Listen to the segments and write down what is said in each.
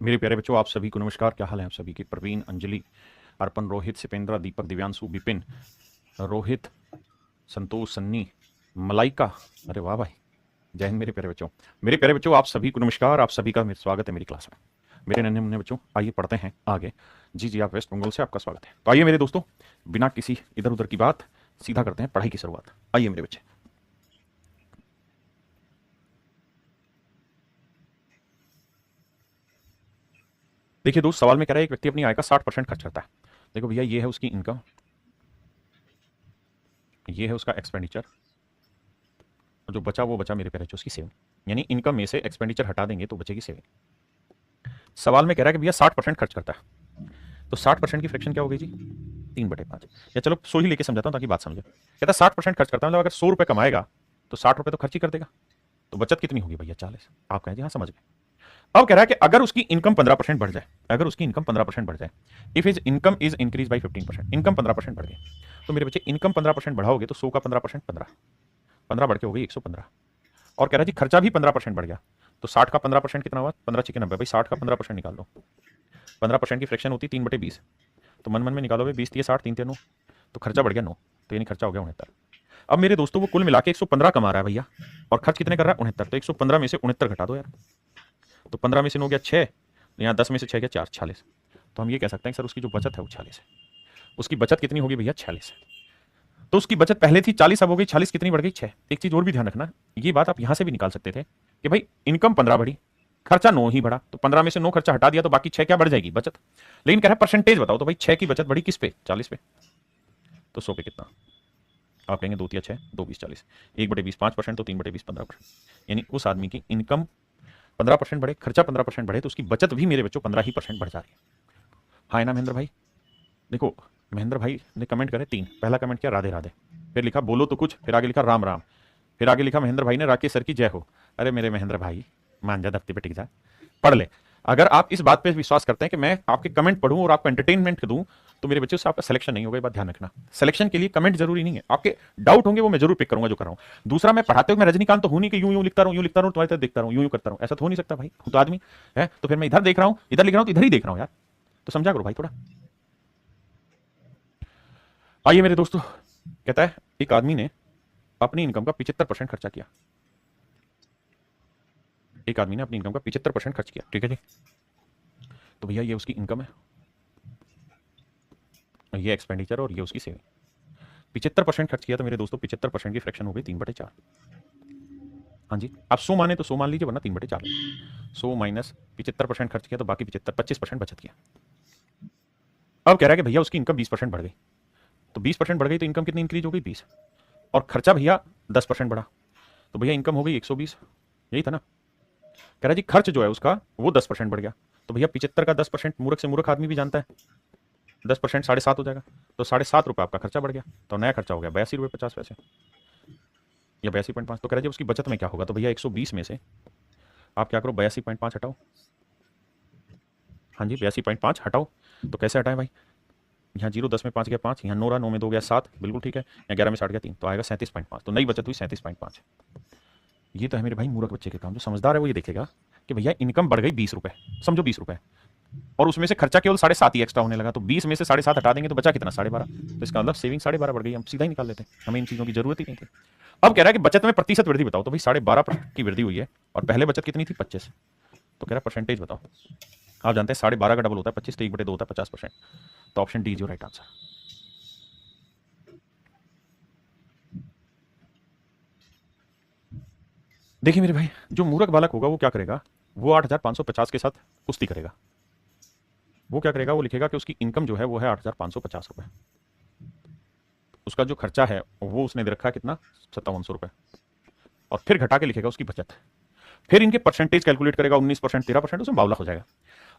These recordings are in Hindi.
मेरे प्यारे बच्चों, आप सभी को नमस्कार। क्या हाल है आप सभी की? प्रवीण, अंजलि, अर्पण, रोहित, सिपेंद्रा, दीपक, दिव्यांशु, विपिन, रोहित, संतोष, सन्नी, मलाइका। अरे वाह भाई, जय हिंद मेरे प्यारे बच्चों। मेरे प्यारे बच्चों, आप सभी को नमस्कार। आप सभी का स्वागत है मेरी क्लास में। मेरे नन्हे मुन्ने बच्चों, आइए पढ़ते हैं आगे। जी जी, आप वेस्ट बंगाल से, आपका स्वागत है। तो आइए मेरे दोस्तों, बिना किसी इधर उधर की बात, सीधा करते हैं पढ़ाई की शुरुआत। आइए मेरे बच्चे। देखिए दोस्त, सवाल में कह रहा है एक व्यक्ति अपनी आय का 60% खर्च करता है। देखो भैया, ये है उसकी इनकम, ये है उसका एक्सपेंडिचर, और जो बचा वो बचा मेरे प्यारे बच्चों उसकी सेविंग। यानी इनकम में से एक्सपेंडिचर हटा देंगे तो बचेगी सेविंग। सवाल में कह रहा है कि भैया 60% खर्च करता है, तो 60% की फ्रैक्शन क्या हो गई जी? 3/5। या चलो 100 ही लेके समझाता हूं ताकि बात समझे। कहता है 60% खर्च करता है, मतलब अगर 100 रुपए कमाएगा तो 60 रुपए तो खर्च ही कर देगा। तो बचत कितनी होगी भैया? 40। आप कहें जी हाँ, समझ गए। अब कह रहा है कि अगर उसकी इनकम 15% बढ़ जाए, अगर उसकी इनकम 15% बढ़ जाए, if his income is increase by 15%, income 15% बढ़ गई। तो मेरे बच्चे, इनकम 15% बढ़ाओगे तो 100 का 15% 15, 15 बढ़ के हो गई 115। और कह रहा है जी खर्चा भी 15% बढ़ गया, तो 60 का 15% कितना हुआ? 15 छिके 90 भाई, 60 का 15% निकाल दो। 15% की फ्रैक्शन होती 3/20, तो मन मन में निकालोगे 20 3 60 3 3 9, तो खर्चा बढ़ गया 9, तो यानी खर्चा हो गया 69। अब मेरे दोस्तों, वो कुल मिला के 115 कमा रहा है भैया, और खर्च कितने कर रहा है? 69। तो 115 में से 69 घटा दो यार। तो 15 में से 9 गया 6, यहाँ 10 में से 6 गया 4, 46। तो हम ये कह सकते हैं सर उसकी जो बचत है वो 46 है। उसकी बचत कितनी होगी भैया? 46 है। तो उसकी बचत पहले थी 40, अब हो गई 46। कितनी बढ़ गई? 6। एक चीज और भी ध्यान रखना, ये बात आप यहां से भी निकाल सकते थे कि भाई इनकम 15 बढ़ी, खर्चा 9 ही बढ़ा, तो 15 में से 9 खर्चा हटा दिया तो बाकी 6 क्या बढ़ जाएगी? बचत। लेकिन कह रहा है परसेंटेज बताओ, तो भाई 6 की बचत बढ़ी किस पे? 40 पे। तो 100 पे कितना? आप कहेंगे 2 या 6, 2 20 40, 1/20 5%, तो 3/20 15%। यानी उस आदमी की इनकम 15% बढ़े, खर्चा 15% बढ़े, तो उसकी बचत भी मेरे बच्चों 15% बढ़ जा रही है। हाँ ना महेंद्र भाई? देखो, महेंद्र भाई ने कमेंट करे 3। पहला कमेंट किया राधे राधे, फिर लिखा बोलो तो कुछ, फिर आगे लिखा राम राम, फिर आगे लिखा महेंद्र भाई ने राकेश सर की जय हो। अरे मेरे महेंद्र भाई, मान जा, धरती पे टिक जा, पढ़ ले। अगर आप इस बात पे विश्वास करते हैं कि मैं आपके कमेंट पढ़ूं और आपको एंटरटेनमेंट दूं, तो मेरे बच्चों से आपका सिलेक्शन नहीं होगा। ये बात ध्यान रखना। सिलेक्शन के लिए कमेंट जरूरी नहीं है, आपके डाउट होंगे वो मैं जरूर पिक करूंगा जो कर रहा हूं। दूसरा, मैं पढ़ाते हुए मैं रजनीकांत तो हूं नहीं कि यूं यूं लिखता रहूं, यूं लिखता रहूं, तुम्हारी तरह देखता रहूं, यूं यूं करता रहूं। ऐसा तो हो नहीं सकता भाई, हूं तो आदमी है। तो फिर मैं इधर देख रहा हूं, इधर लिख रहा हूं, तो इधर ही देख रहा हूं यार। तो समझा करो भाई थोड़ा। आइए मेरे दोस्तों, कहता है एक आदमी ने अपनी इनकम का 75% खर्चा किया। एक आदमी ने अपनी इनकम का 75% खर्च किया, ठीक है जी। तो भैया ये उसकी इनकम है, ये एक्सपेंडिचर, और ये उसकी सेविंग। 75% खर्च किया तो मेरे दोस्तों 75% की फ्रैक्शन हो गई 3/4। हाँ जी, आप 100 माने तो 100 मान लीजिए, वरना 3/4। 100 माइनस 75% खर्च किया तो बाकी 25% बचत किया। अब कह रहा है कि भैया उसकी इनकम 20% बढ़ गई, तो 20% बढ़ गई तो इनकम कितनी इंक्रीज हो गई? 20। और खर्चा भैया 10% बढ़ा, तो भैया इनकम हो गई 120। यही था ना? कह रहा जी खर्च जो है उसका वो 10% बढ़ गया, तो भैया 75 का 10% मूर्ख से मूर्ख आदमी भी जानता है, 10% 7.5 हो जाएगा। तो 7.5 रुपये आपका खर्चा बढ़ गया, तो नया खर्चा हो गया 82 रुपये 50 पैसे, या 82.5। तो कह रहा जी उसकी बचत में क्या होगा? तो भैया 120 में से आप क्या करो, 82.5 हटाओ। हाँ जी, 82.5 हटाओ। तो कैसे हटाएं भाई? यहाँ 0 10 में 5 गया 5, यहाँ 9 रहा, 9 में 2 गया 7, बिल्कुल ठीक है। यहाँ 11 में 60 गया 3, तो आएगा 37.5। तो नई बचत हुई 37.5। ये तो है मेरे भाई मूर्ख बच्चे के काम। जो समझदार है वो ये देखेगा कि भैया इनकम बढ़ गई 20 रुपए, समझो 20 रुपए, और उसमें से खर्चा केवल 7.5 ही एक्स्ट्रा होने लगा, तो 20 में से 7.5 हटा देंगे तो बचा कितना? 12.5। तो इसका मतलब सेविंग 12.5 बढ़ गई। हम सीधा ही निकाल लेते हैं, हमें इन चीजों की जरूरत ही नहीं थी। अब कह रहा है कि बचत में प्रतिशत वृद्धि बताओ, तो भाई 12.5 की वृद्धि हुई है, और पहले बचत कितनी थी? 25। तो कह रहा है परसेंटेज बताओ। आप जानते हैं 12.5 का डबल होता है 25, तो 1/2 होता है 50%। तो option D is your right answer. देखिए मेरे भाई, जो मूर्ख बालक होगा वो क्या करेगा? वो 8,550 के साथ कुश्ती करेगा। वो क्या करेगा? वो लिखेगा कि उसकी इनकम जो है वो है 8,550 रुपए, उसका जो खर्चा है वो उसने दे रखा है कितना? 5700 रुपए, और फिर घटा के लिखेगा उसकी बचत। फिर इनके परसेंटेज कैलकुलेट करेगा, 19% 13%, उसमें बावला हो जाएगा।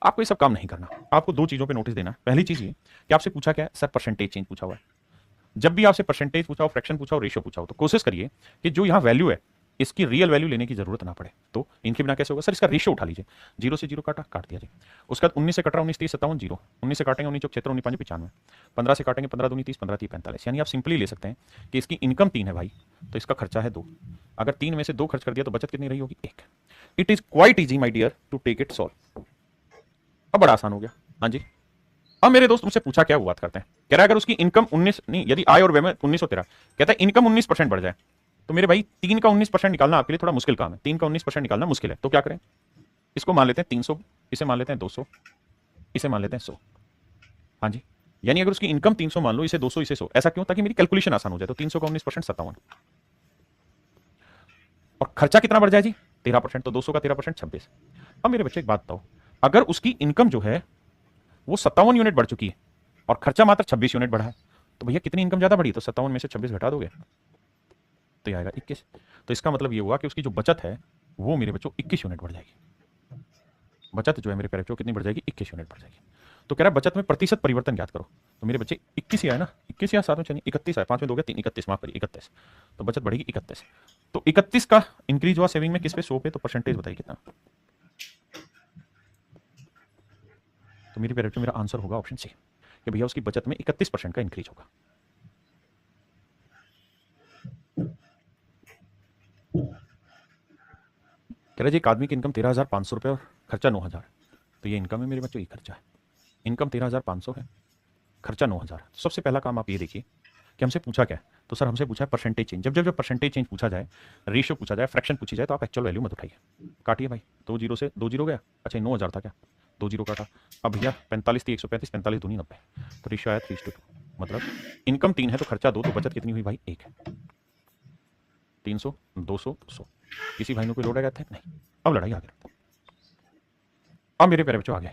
आपको ये सब काम नहीं करना। आपको दो चीजों पे नोटिस देना है। पहली चीज ये कि आपसे पूछा क्या है? सर परसेंटेज चेंज पूछा हुआ है। जब भी आपसे परसेंटेज पूछा हो, फ्रैक्शन पूछा हो, रेशियो पूछा हो, तो कोशिश करिए कि जो यहाँ वैल्यू है इसकी रियल वैल्यू लेने की जरूरत ना पड़े। तो इनके बिना कैसे होगा? सर इसका रेशियो उठा लीजिए, 0 से 0 काटा, काट दिया जी। उसका 19 से कट रहा, 19 30 57 जीरो, 19 से काटेंगे 19 76 19 5 95, 15 से काटेंगे 15 दूनी 30, 15 30 45। यानी आप सिंपली ले सकते हैं कि इसकी इनकम 3 है भाई, तो इसका खर्चा है 2। अगर 3 में से 2 खर्च कर दिया तो बचत कितनी रही होगी? 1। It is quite easy my dear to take it solve. अब बड़ा आसान हो गया। हाँ जी, अब मेरे दोस्त मुझसे पूछा क्या, वो बात करते हैं। कह रहा है अगर उसकी इनकम 19 नहीं, यदि आय और व्यय में 1913, कहता है इनकम 19% बढ़ जाए, तो मेरे भाई 3 का 19% निकालना आपके लिए थोड़ा मुश्किल काम है। 3 का 19% निकालना मुश्किल है, तो क्या करें? इसको मान लेते हैं 300, इसे मान लेते हैं 200, इसे मान लेते हैं 100। हाँ जी, यानी अगर उसकी इनकम 300 मान लो, इसे 200, इसे 100, ऐसा क्यों? ताकि मेरी कैलकुलेशन आसान हो जाए। तो 300 का 19% 57, और खर्चा कितना बढ़ जाए जी? 13%। तो 200 का 13% 26। अब मेरे बच्चे एक बात बताओ, अगर उसकी इनकम जो है वो 57 यूनिट बढ़ चुकी है और खर्चा मात्र 26 यूनिट बढ़ा है, तो भैया कितनी इनकम ज्यादा बढ़ी? तो 57 में से 26 घटा दोगे तो ये आएगा 21। तो इसका मतलब ये हुआ कि उसकी जो बचत है वो मेरे बच्चों 21 यूनिट बढ़ जाएगी। बचत जो है मेरे प्यारे बच्चों कितनी बढ़ जाएगी? 21 यूनिट बढ़ जाएगी। तो कह रहा है बचत में प्रतिशत परिवर्तन ज्ञात करो। तो मेरे बच्चे 21 ही आया ना, 21 या 7 में चलिए 31 है, 5 में 2 गया 3, 31, माफ करिए 31। तो बचत बढ़ेगी 31। तो 31 का इंक्रीज हुआ सेविंग में किस पे? 100 पे। तो परसेंटेज बताइए कितना? तो मेरे प्यारे बच्चों मेरा आंसर होगा ऑप्शन सी, कि भैया उसकी बचत में 31% का इंक्रीज होगा। कह रहे जी एक आदमी की इनकम 13,500 रुपये और खर्चा 9,000, तो ये इनकम है मेरे बच्चों, ये खर्चा है। इनकम 13,500 है, खर्चा 9,000। तो सबसे पहला काम आप ये देखिए कि हमसे पूछा क्या है। तो सर हमसे पूछा है परसेंटेज चेंज। जब जब जब परसेंटेज चेंज पूछा जाए, रेशियो पूछा जाए, फ्रैक्शन पूछी जाए, तो आप एक्चुअल वैल्यू मत उठाइए। काटिए भाई, 2 जीरो से 2 जीरो गया, अच्छा 9,000 था क्या, 2 जीरो काटा। अब भैया 45 थी 135, 45 दूनी 90, तो रेशियो आया 3:2। मतलब इनकम 3 है तो खर्चा 2, तो बचत कितनी हुई भाई? 1 है। 300, 200, 100। किसी भाई ने कोई लोड आया था? नहीं। अब लड़ाई आगे। अब मेरे प्यारे बच्चों आ गया,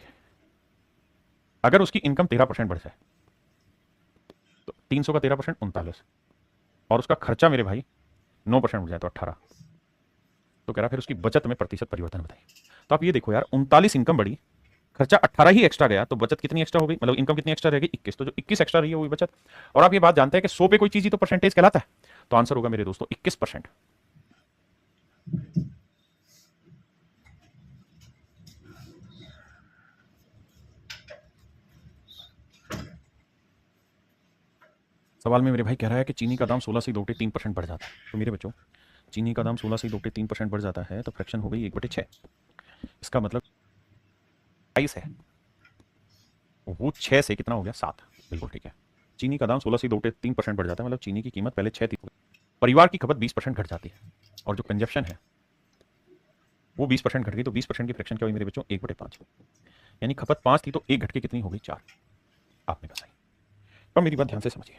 अगर उसकी इनकम 13% बढ़ जाए, तो 300 का 13% 39, और उसका खर्चा मेरे भाई 9% बढ़ जाए तो 18। तो कह रहा फिर उसकी बचत में प्रतिशत परिवर्तन बताइए। तो आप ये देखो यार, 39 इनकम बढ़ी, खर्चा 18 ही एक्स्ट्रा गया, तो बचत कितनी एक्स्ट्रा हो गई? मतलब इनकम कितनी एक्स्ट्रा रहेगी? 21। तो जो 21 एक्स्ट्रा रही है वो भी बचत। और आप ये बात जानते हैं कि 100 पे कोई चीज ही तो परसेंटेज कहलाता है। तो आंसर होगा मेरे दोस्तों 21%। सवाल में मेरे भाई कह रहा है कि चीनी का दाम 16 से 2/3% बढ़ जाता है। तो मेरे बच्चों चीनी का दाम 16 से 2/3% बढ़ जाता है, तो फ्रैक्शन हो गई 1/6। इसका मतलब 22 है, वो 6 से कितना हो गया? 7। बिल्कुल ठीक है। चीनी का दाम 16 से 2/3% बढ़ जाता है, मतलब चीनी की कीमत पहले 6 थी, परिवार की खपत 20% घट जाती है, और जो कंजप्शन है वो 20% घट गई। तो 20% की फ्रैक्शन क्या हुई मेरे बच्चों? 1/5। यानी खपत 5 थी तो 1 घट के कितनी हो गई? 4। आपने कहा सही। अब मेरी बात ध्यान से समझिए,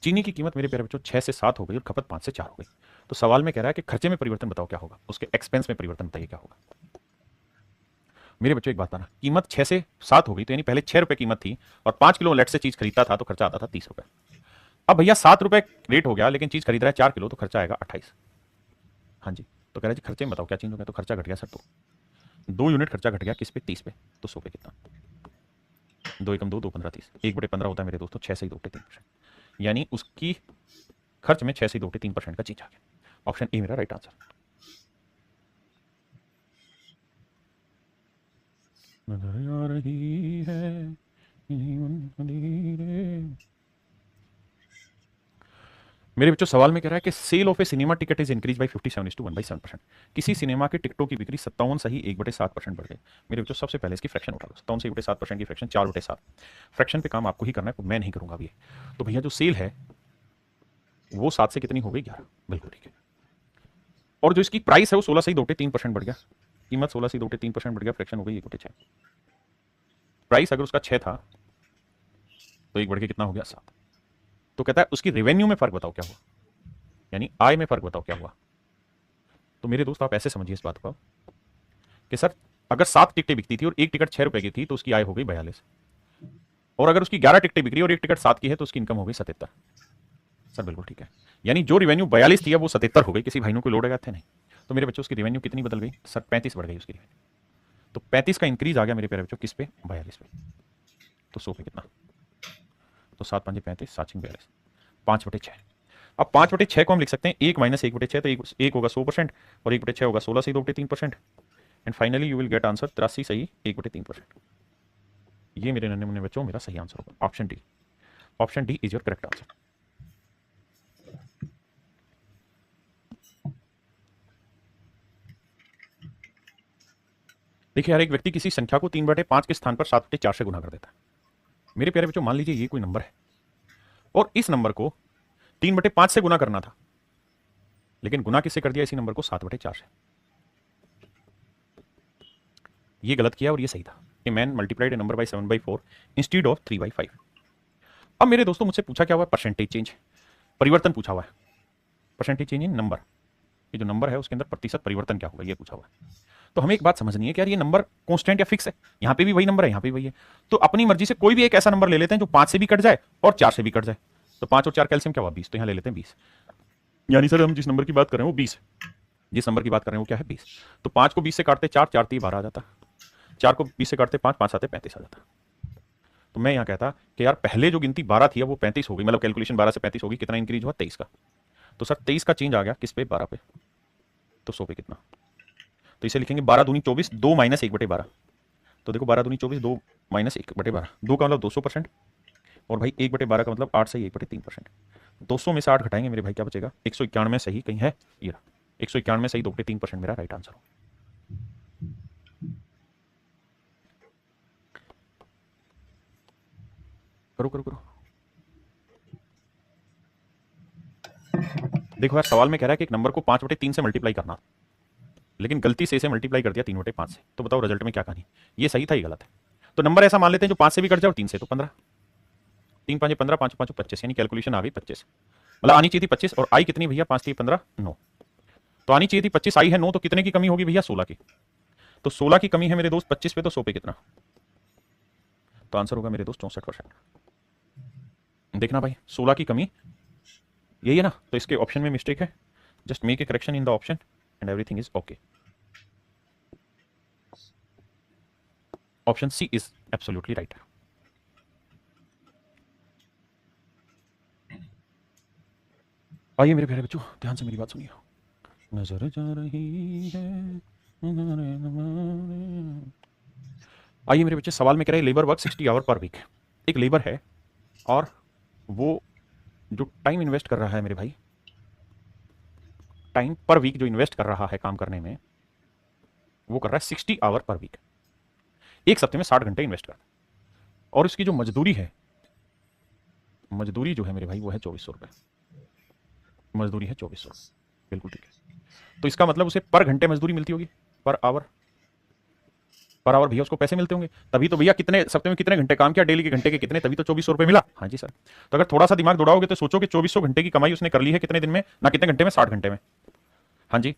चीनी की कीमत मेरे प्यारे बच्चों 6 से 7 हो गई और खपत 5 से 4 हो गई। तो सवाल में कह रहा है कि खर्चे में परिवर्तन बताओ क्या होगा, उसके एक्सपेंस में परिवर्तन बताइए क्या होगा। मेरे बच्चों एक बात बताना, कीमत 6 से 7 हो गई, तो यानी पहले 6 रुपए कीमत थी और 5 किलो लेट से चीज खरीदता था तो खर्चा आता था 30 रुपए। अब भैया 7 रुपए रेट हो गया लेकिन चीज खरीद रहा है 4 किलो, तो खर्चा आएगा 28। हाँ जी, तो कह रहा है जी खर्चे में बताओ क्या चेंज हो गया। तो खर्चा घट गया सर, तो 2 यूनिट खर्चा घट गया, किस पे? 30 पे। तो 100 पे कितना? 2 एकम 2, 2 15 30, 1/15 होता है मेरे दोस्तों 6 से 2/3%। यानी उसकी खर्च में 6 से 2/3% का चेंज आ गया। ऑप्शन ए मेरा राइट आंसर। नजर आ रही है मेरे बच्चों, सवाल में कह रहा है कि sale of a cinema ticket is increase by 57:1/7%। किसी सिनेमा के टिकटों की बिक्री 57 सही 1/7% बढ़ गई। मेरे बच्चों सबसे पहले इसकी फ्रैक्शन उठा लो। 57 से 1/7% की फ्रैक्शन 4/7। फ्रैक्शन पे काम आपको ही करना है, मैं नहीं करूंगा अभी। तो भैया जो सेल है वो 7 से कितनी हो गई? 11। बिल्कुल ठीक है। और जो इसकी प्राइस है वो 16 से 2/3% बढ़ गया। कीमत 16 से 2/3% बढ़ गया, फ्रैक्शन हो गई 1/6। प्राइस अगर उसका 6 था तो 1 बढ़ के कितना हो गया? 7। तो कहता है उसकी रेवेन्यू में फर्क बताओ क्या हुआ, यानी आय में फर्क बताओ क्या हुआ। तो मेरे दोस्त आप ऐसे समझिए इस बात को कि सर अगर 7 टिकटें बिकती थी और एक टिकट 6 रुपए की थी तो उसकी आय हो गई 42। और अगर उसकी 11 टिकटें बिक्री और एक टिकट 7 की है तो उसकी इनकम हो गई 77। सर बिल्कुल ठीक है। यानी जो रेवेन्यू 42 थी अब वो 77 हो गई। किसी भाई ने कोई लोड आया थे? नहीं। तो मेरे बच्चों उसकी रेवेन्यू कितनी बदल गई? सर 35 बढ़ गई उसकी रेवेन्यू। तो 35 का इंक्रीज आ गया मेरे प्यारे बच्चों किस पे? 42 पे। तो 100 पे कितना? तो 7 5 35, 7 6 42, 5/6। अब 5/6 को हम लिख सकते हैं 1 माइनस 1/6, तो एक होगा 100% और 1/6 होगा 16 से 2/3%। And finally you will get answer 83 सही 1/3%। ये मेरे नन्हे मुन्ने बच्चों मेरा सही आंसर होगा option D. Option D is your correct answer. देखिए यार, एक व्यक्ति किसी संख्या को 3/5 के स्थान पर 7/4 से गुना कर देता है। मेरे प्यारे बच्चों, मान लीजिए ये कोई नंबर है और इस नंबर को 3/5 से गुना करना था, लेकिन गुना किससे कर दिया? इसी नंबर को 7/4 से। ये गलत किया और ये सही था। A man multiplied A number by 7/4 instead of 3/5। अब मेरे दोस्तों मुझसे पूछा क्या हुआ? परसेंटेज चेंज, परिवर्तन पूछा हुआ है। परसेंटेज चेंज इन नंबर, ये जो नंबर है उसके अंदर प्रतिशत परिवर्तन क्या होगा, ये पूछा हुआ है। तो हमें एक बात समझनी है कि यार ये नंबर कांस्टेंट या फिक्स है। यहाँ पे भी वही नंबर है, यहाँ पे भी वही है। तो अपनी मर्जी से कोई भी एक ऐसा नंबर ले लेते हैं जो 5 से भी कट जाए और 4 से भी कट जाए। तो 5 और 4 कैल्सियम क्या हुआ? 20। तो यहाँ ले लेते हैं 20। यानी सर हम जिस नंबर की बात कर रहे हैं वो 20 है। जिस नंबर की बात कर रहे हैं वो क्या है? 20। तो 5 को 20 से काटते 4, 4 12 आ जाता। 4 को 20 से काटते 5, 5 आते 35 आ जाता। तो मैं यहाँ कहता कि यार पहले जो गिनती 12 थी अब वो 35 हो गई, मतलब कैलकुलेशन 12 से 35 होगी। कितना इंक्रीज हुआ? 23 का। तो सर 23 का चेंज आ गया किस पे? 12 पे। तो 100 पे कितना? तो इसे लिखेंगे 12 दूनी 24, 2 माइनस 1/12। तो देखो 12 दूनी 24, 2 माइनस 1/12। 2 का मतलब 200%, और भाई 1/12 का मतलब 8 से 1/3%। 200 में से 8 घटाएंगे मेरे भाई, क्या बचेगा? 191 सही कहीं है? ये 191 सही 2/3% मेरा राइट आंसर हो। करो करो करो। देखो यार, सवाल में कह रहा है कि एक नंबर को 5/3 से मल्टीप्लाई करना, लेकिन गलती से इसे मल्टीप्लाई कर दिया 3/5 से। तो बताओ रिजल्ट में क्या कहानी? ये सही था, ये गलत है? तो नंबर ऐसा मान लेते हैं जो 5 से भी कट जाए और 3 से, तो 15। 3 5 15, 5 5 25, यानी कैलकुलेशन आ गई 25। मतलब आनी चाहिए थी 25, और आई कितनी भैया? 5 3 15 9। तो आनी चाहिए थी 25, आई है 9, तो कितने की कमी होगी भैया? 16 की। तो 16 की कमी है मेरे दोस्त 25 पे, तो 100 पे कितना? तो आंसर होगा मेरे दोस्त 64%। देखना भाई, 16 की कमी यही है ना, तो इसके ऑप्शन में मिस्टेक है। Just make a correction in the option and everything is okay. Option C is absolutely right. आइए मेरे प्यारे बच्चों, ध्यान से मेरी बात सुनिए। नजर जा रही है। आइए मेरे बच्चे, सवाल में कह रहे हैं labour work 60 hour per week. एक लेबर है और वो जो टाइम इन्वेस्ट कर रहा है मेरे भाई, टाइम पर वीक जो इन्वेस्ट कर रहा है काम करने में, वो कर रहा है 60 आवर पर वीक। एक सप्ते में 60 घंटे इन्वेस्ट कर, और उसकी जो मजदूरी है, मजदूरी जो है मेरे भाई वो है 2400 रुपये। मजदूरी है 2400, बिल्कुल ठीक है। तो इसका मतलब उसे पर घंटे मजदूरी मिलती होगी, पर आवर। पर आवर भैया उसको पैसे मिलते होंगे, तभी तो भैया कितने सप्ते में कितने घंटे काम किया, डेली के घंटे के कितने, तभी तो 2400 रुपये मिला। हाँ जी सर। तो अगर थोड़ा सा दिमाग दौड़ाओगे तो सोचो कि 2400 घंटे की कमाई उसने कर ली है कितने दिन में, ना कितने घंटे में? 60 घंटे में। हाँ जी।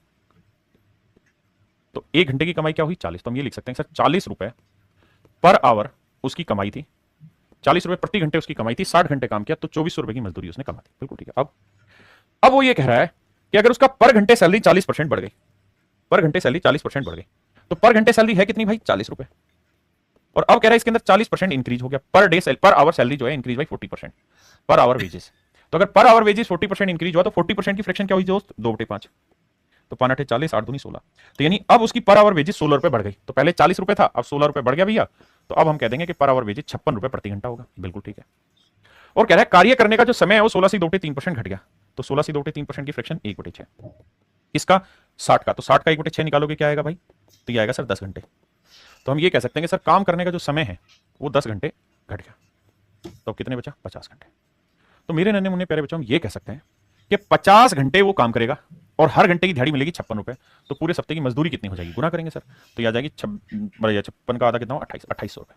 तो 1 घंटे की कमाई क्या हुई? 40। तो हम ये लिख सकते हैं सर 40 रुपए पर आवर उसकी कमाई थी, 40 रुपए प्रति घंटे उसकी कमाई थी। 60 घंटे काम किया तो 2400 रुपए की मजदूरी उसने कमा दी। बिल्कुल ठीक है। अब वो ये कह रहा है कि अगर उसका पर घंटे सैलरी 40% बढ़ गई, पर घंटे सैलरी 40% बढ़ गई, तो पर घंटे सैलरी है कितनी भाई? 40 रुपए। और अब कह रहा है इसके अंदर 40% इंक्रीज हो गया, per day per hour salary जो है increase by 40%, per hour wages. तो अगर पर आवर वेजेस 40% इंक्रीज हुआ तो 40% की फ्रैक्शन क्या हुई दोस्त? 2/5। तो 5 8 40, 8 दूनी 16। तो यानी अब उसकी पर आवर वेजेस 16 रुपए बढ़ गई। तो पहले 40 रुपए था, अब 16 रुपए बढ़ गया भैया। तो अब हम कह देंगे कि पर आवर वेजेस 56 रुपए प्रति घंटा होगा। बिल्कुल ठीक है। और कह रहा है कार्य करने का जो समय है वो 16 से 2/3% घट गया। तो 16 से 2/3% की फ्रैक्शन 1/6। इसका 60 का, तो 60 का 1/6 निकालोगे क्या आएगा भाई? तो ये आएगा सर 10 घंटे। तो हम ये कह सकते हैं कि सर काम करने का जो समय है वो 10 घंटे घट गया। तो कितने बचा? 50 घंटे। तो मेरे नन्हे मुन्ने प्यारे बच्चों, हम ये कह सकते हैं कि 50 घंटे वो काम करेगा और हर घंटे की दिहाड़ी मिलेगी 56 रुपए। तो पूरे सप्ते की मजदूरी कितनी हो जाएगी? गुना करेंगे सर, तो ये आ जाएगी 56 का आधा कितना? 2800 रुपए।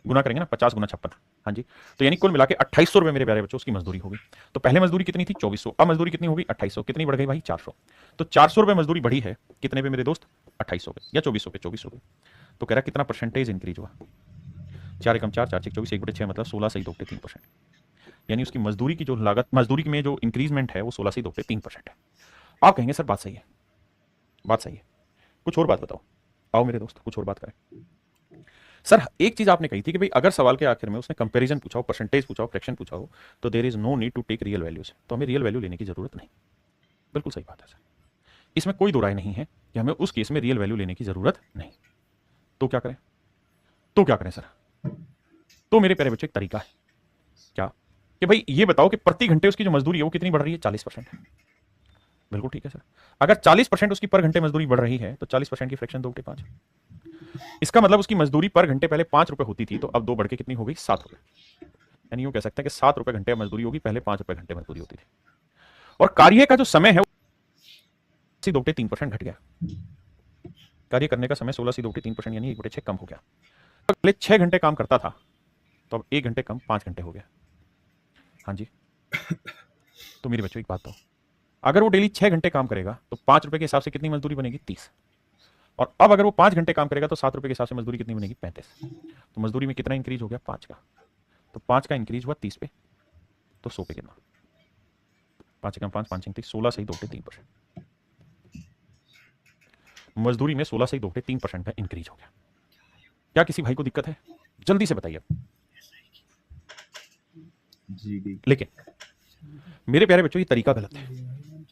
गुना करेंगे ना, 50 गुना 56। हाँ जी। तो यानी कुल मिला के 2800 रुपए मेरे प्यारे बच्चों उसकी मजदूरी होगी। तो पहले मजदूरी कितनी थी? 2400। अब मजदूरी कितनी होगी? 2800। कितनी बढ़ गई भाई? 400। तो 400 रुपए मजदूरी बढ़ी है कितने पे मेरे दोस्त? 2800 पे या 2400 पे? 2400 पे। तो कह रहा कितना परसेंटेज इंक्रीज हुआ? 4 एकम 4, 4 24, 1/6 मतलब 16 से 2/3%। यानी उसकी मजदूरी की जो लागत, मजदूरी में जो इंक्रीजमेंट है वो 16 से 2/3% है। आप कहेंगे सर बात सही है, बात सही है, कुछ और बात बताओ। आओ मेरे दोस्त कुछ और बात करें। सर एक चीज आपने कही थी कि भाई अगर सवाल के आखिर में उसने कंपैरिजन पूछा हो, परसेंटेज पूछा हो, फ्रैक्शन पूछा हो, तो there is no need to take real values, तो हमें रियल वैल्यू लेने की जरूरत नहीं। बिल्कुल सही बात है सर, इसमें कोई दो राय नहीं है कि हमें उस केस में रियल वैल्यू लेने की जरूरत नहीं। तो क्या करें? तो क्या करें सर? तो मेरे प्यारे बच्चे एक तरीका है क्या, कि भाई ये बताओ कि प्रति घंटे उसकी जो मजदूरी है वो कितनी बढ़ रही है? 40%। बिल्कुल ठीक है सर। अगर 40% उसकी पर घंटे मजदूरी बढ़ रही है तो 40% की फ्रैक्शन 2/5। इसका मतलब उसकी मजदूरी पर घंटे पहले 5 रुपए होती थी, तो अब 2 बढ़ के कितनी हो गई? 7 रुपए। यानी यूं कह सकते हैं कि 7 रुपए घंटे मजदूरी होगी, पहले 5 रुपए घंटे मजदूरी होती थी। और कार्य का जो समय है 16.3% घट गया। कार्य करने का समय 16.3% यानी 1/6 कम हो गया। तो पहले 6 घंटे काम करता था, तो अब 1 घंटे कम 5 घंटे हो गया। हाँ जी। तो मेरे बच्चों एक बात तो, अगर वो डेली 6 घंटे काम करेगा तो 5 रुपए के हिसाब से कितनी मजदूरी बनेगी? 30। और अब अगर वो 5 घंटे काम करेगा तो 7 रुपए के हिसाब से मजदूरी कितनी बनेगी? 35। तो मजदूरी में कितना इंक्रीज हो गया? 5 का। तो 5 का इंक्रीज हुआ 30 पे, तो 100 पे कितना? 5 एकम 5, 5 30, 16 सही 2/3%। मजदूरी में 16 सही 2/3% का इंक्रीज हो गया। क्या किसी भाई को दिक्कत है? जल्दी से बताइए। लेकिन मेरे प्यारे बच्चों, ये तरीका गलत है,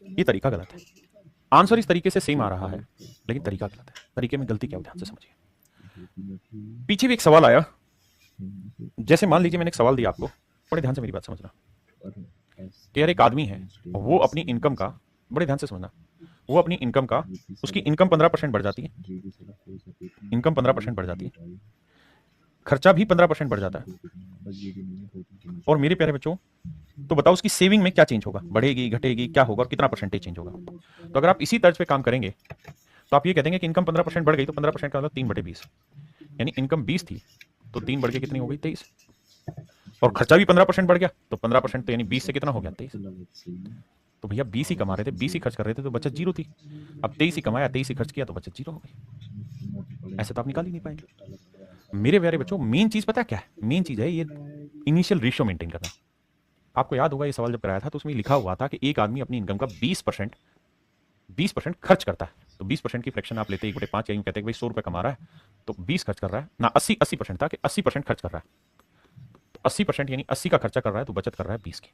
ये तरीका गलत है। आंसर इस तरीके से सेम आ रहा है, लेकिन तरीका गलत है। तरीके में गलती क्या हो, ध्यान से समझिए। पीछे भी एक सवाल आया, जैसे मान लीजिए मैंने एक सवाल दिया आपको, बड़े ध्यान से मेरी बात समझना कि यार एक आदमी है, वो अपनी इनकम का, बड़े ध्यान से समझना, वो अपनी इनकम का, उसकी इनकम 15% बढ़ जाती है, इनकम 15% बढ़ जाती है, खर्चा भी 15% बढ़ जाता है। और मेरे प्यारे बच्चों, तो बताओ उसकी सेविंग में क्या चेंज होगा? बढ़ेगी, घटेगी, क्या होगा और कितना परसेंटेज चेंज होगा? तो अगर आप इसी तर्ज पे काम करेंगे तो आप ये कह देंगे कि इनकम 15% बढ़ गई, तो 15% का मतलब 3/20, यानी इनकम 20 थी तो 3 बढ़ के कितनी हो गई? 23। और खर्चा भी 15% बढ़ गया, तो 15% तो यानी 20 से कितना हो गया? 23। तो भैया 20 ही कमा रहे थे, 20 ही खर्च कर रहे थे, तो बचत जीरो थी। अब 23 ही कमाया, 23 ही खर्च किया, तो बचत जीरो हो गई। ऐसे तो आप निकाल ही नहीं पाएंगे। मेरे प्यारे बच्चों, मेन चीज पता है क्या है? मेन चीज है ये इनिशियल रेशियो मेंटेन करना। आपको याद होगा ये सवाल जब कराया था तो उसमें लिखा हुआ था कि एक आदमी अपनी इनकम का 20% खर्च करता है। तो 20% की फ्रैक्शन आप लेते 1/5, या यूं कहते हैं भाई 100 रुपए कमा रहा है तो 20 खर्च कर रहा है ना, 80% था कि 80% खर्च कर रहा है, तो 80% यानी 80 का खर्चा कर रहा है, तो बचत कर रहा है 20 की।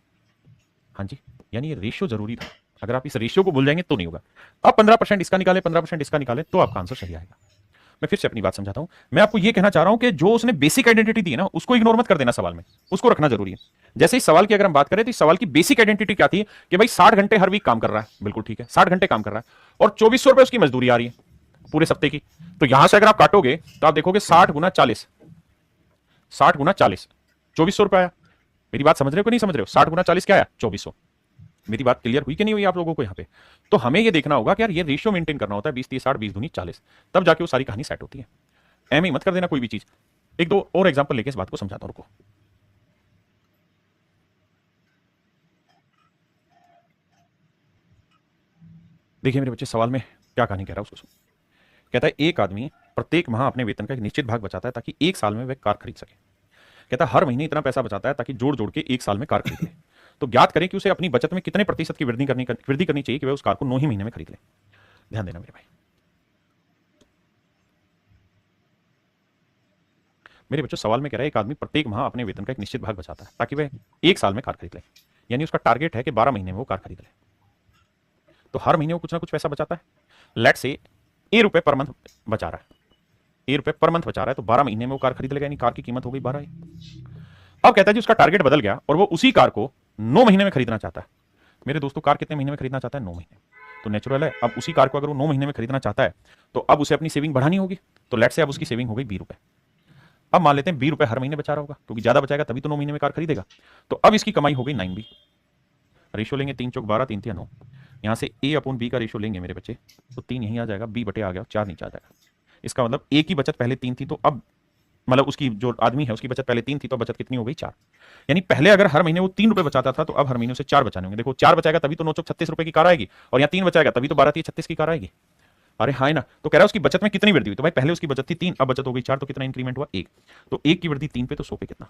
हाँ जी, यानी ये रेशियो जरूरी था। अगर आप इस रेशियो को भूल जाएंगे तो नहीं होगा। अब 15% इसका निकाले, 15% इसका निकाले, तो आपका आंसर सही आएगा। मैं फिर से अपनी बात समझाता हूं। मैं आपको यह कहना चाह रहा हूं कि जो उसने बेसिक आइडेंटिटी दी है ना, उसको इग्नोर मत कर देना सवाल में, उसको रखना जरूरी है। जैसे इस सवाल की अगर हम बात करें तो इस सवाल की बेसिक आइडेंटिटी क्या थी कि भाई 60 घंटे हर वीक काम कर रहा है, बिल्कुल ठीक है, 60 घंटे काम कर रहा है और 2400 रुपए उसकी मजदूरी आ रही है पूरे सप्ते की। तो यहां से अगर आप काटोगे तो आप देखोगे 60 गुना 40, 60 गुना 40, 2400 रुपए आया। मेरी बात समझ रहे हो कि नहीं समझ रहे हो? 60 गुना 40 क्या आया? 2400। मेरी बात क्लियर हुई कि नहीं हुई आप लोगों को यहाँ पे? तो हमें ये देखना होगा कि यार ये रेशियो मेंटेन करना होता है, 20 30 60, 20 दूनी 40, तब जाके वो सारी कहानी सेट होती है। एम ही मत कर देना कोई भी चीज। एक दो और एग्जांपल लेके इस बात को समझाता हूं, रुको। देखिए मेरे बच्चे, सवाल में क्या कहानी कह रहा है उसको सुन। कहता है एक आदमी प्रत्येक माह अपने वेतन का एक निश्चित भाग बचाता है ताकि एक साल में वह कार खरीद सके। कहता है हर महीने इतना पैसा बचाता है ताकि जोड़ जोड़ के एक साल में कार खरीद ले। तो ज्ञात करें कि उसे अपनी बचत में कितने प्रतिशत की वृद्धि करनी चाहिए कि वह उस कार को 9 ही महीने में खरीद ले। ध्यान देना मेरे भाई। मेरे बच्चों, सवाल में कह रहा है एक आदमी प्रत्येक माह अपने वेतन का एक निश्चित भाग बचाता है ताकि वह एक साल में कार खरीद ले, यानी उसका टारगेट है कि 12 महीने में वो कार खरीद ले। तो हर महीने वो कुछ ना कुछ पैसा बचाता है। लेट से ए रुपए पर मंथ बचा रहा है, ए रुपए पर मंथ बचा रहा है, तो 12 महीने में वो कार खरीद लेगा, यानी कार की कीमत हो गई 12 ए। अब कहता है जी उसका टारगेट बदल गया और वो उसी कार को 9 महीने में खरीदना चाहता है। मेरे दोस्तों, कार कितने महीने में खरीदना चाहता है? 9 महीने। तो नेचुरल है, अब उसी कार को अगर वो 9 महीने में खरीदना चाहता है तो अब उसे अपनी सेविंग बढ़ानी होगी। तो लेट से अब उसकी सेविंग हो गई 20 रुपए। अब मान लेते हैं 20 रुपए हर महीने बचा रहा होगा, क्योंकि ज्यादा बचाएगा तभी तो 9 महीने में कार खरीदेगा। तो अब इसकी कमाई हो गई 9B। रेशो लेंगे 3 चौक 12, 3 3 9। यहां से A अपॉन B का रेशो लेंगे मेरे बच्चे, तो 3 यहीं आ जाएगा, B बटे आ गया, 4 नीचे आ जाएगा। इसका मतलब A की बचत पहले 3 थी, तो अब मतलब उसकी जो आदमी है उसकी बचत पहले 3 थी, तो बचत कितनी हो गई? 4। यानी पहले अगर हर महीने वो 3 रुपए बचाता था, तो अब हर महीने उसे 4 बचाने होंगे। देखो 4 बचाएगा तभी तो 9 चौक 36 रुपए की कार आएगी, और यहाँ 3 बचाएगा तभी तो 12 3 36 की कार आएगी। अरे हाँ ना। तो कह रहा है उसकी बचत में कितनी वृद्धि हुई? तो भाई पहले उसकी बचत थी 3, अब बचत हो गई 4, तो कितना इंक्रीमेंट हुआ? 1। तो 1 की वृद्धि 3 पे, तो 100 पे कितना?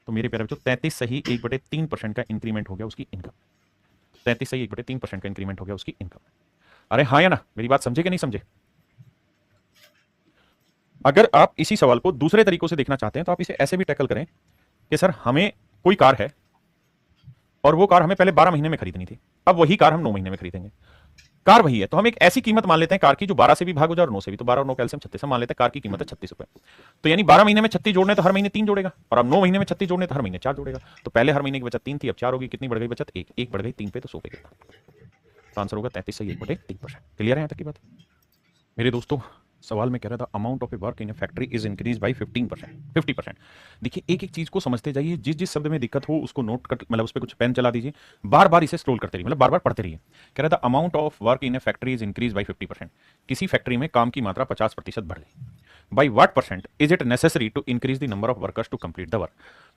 तो मेरे प्यारे बच्चों 33 सही 1/3% का इंक्रीमेंट हो गया उसकी इनकम। 33 सही 1/3% का इंक्रीमेंट हो गया उसकी इनकम। अरे हाँ या ना? मेरी बात समझे कि नहीं समझे? अगर आप इसी सवाल को दूसरे तरीकों से देखना चाहते हैं तो आप इसे ऐसे भी टैकल करें कि सर हमें कोई कार है और वो कार हमें पहले 12 महीने में खरीदनी थी, अब वही कार हम 9 महीने में खरीदेंगे। कार वही है, तो हम एक ऐसी कीमत मान लेते हैं कार की जो 12 से भी भाग हो जाए और 9 से भी, तो 12 और 9 कैल्सियम 36, हम मान लेते हैं कार की कीमत है 36 रुपए। तो यानी 12 महीने में 36 जोड़ने तो हर महीने 3 जोड़ेगा, और अब 9 महीने में 36 जोड़ने तो हर महीने 4 जोड़ेगा। तो पहले हर महीने की बचत 3 थी, अब 4 होगी, कितनी बढ़ गई बचत? 1। 1 बढ़ गई 3 पे, तो 100 पे कितना? तो आंसर होगा 33 सही 1/3%। क्लियर है यहां तक की बात? मेरे दोस्तों सवाल में कह रहा था amount of A work in A factory is increase by 50%। देखिए एक एक चीज को समझते जाइए, जिस जिस शब्द में दिक्कत हो उसको नोट कर, मतलब उस पर कुछ पेन चला दीजिए, बार बार इसे स्क्रॉल करते रहिए, मतलब बार बार पढ़ते रहिए। कह रहा था amount of work in A factory is increase by 50%। किसी फैक्ट्री में काम की मात्रा 50% बढ़ गई। By what percent is it necessary to increase the number of workers to complete the work.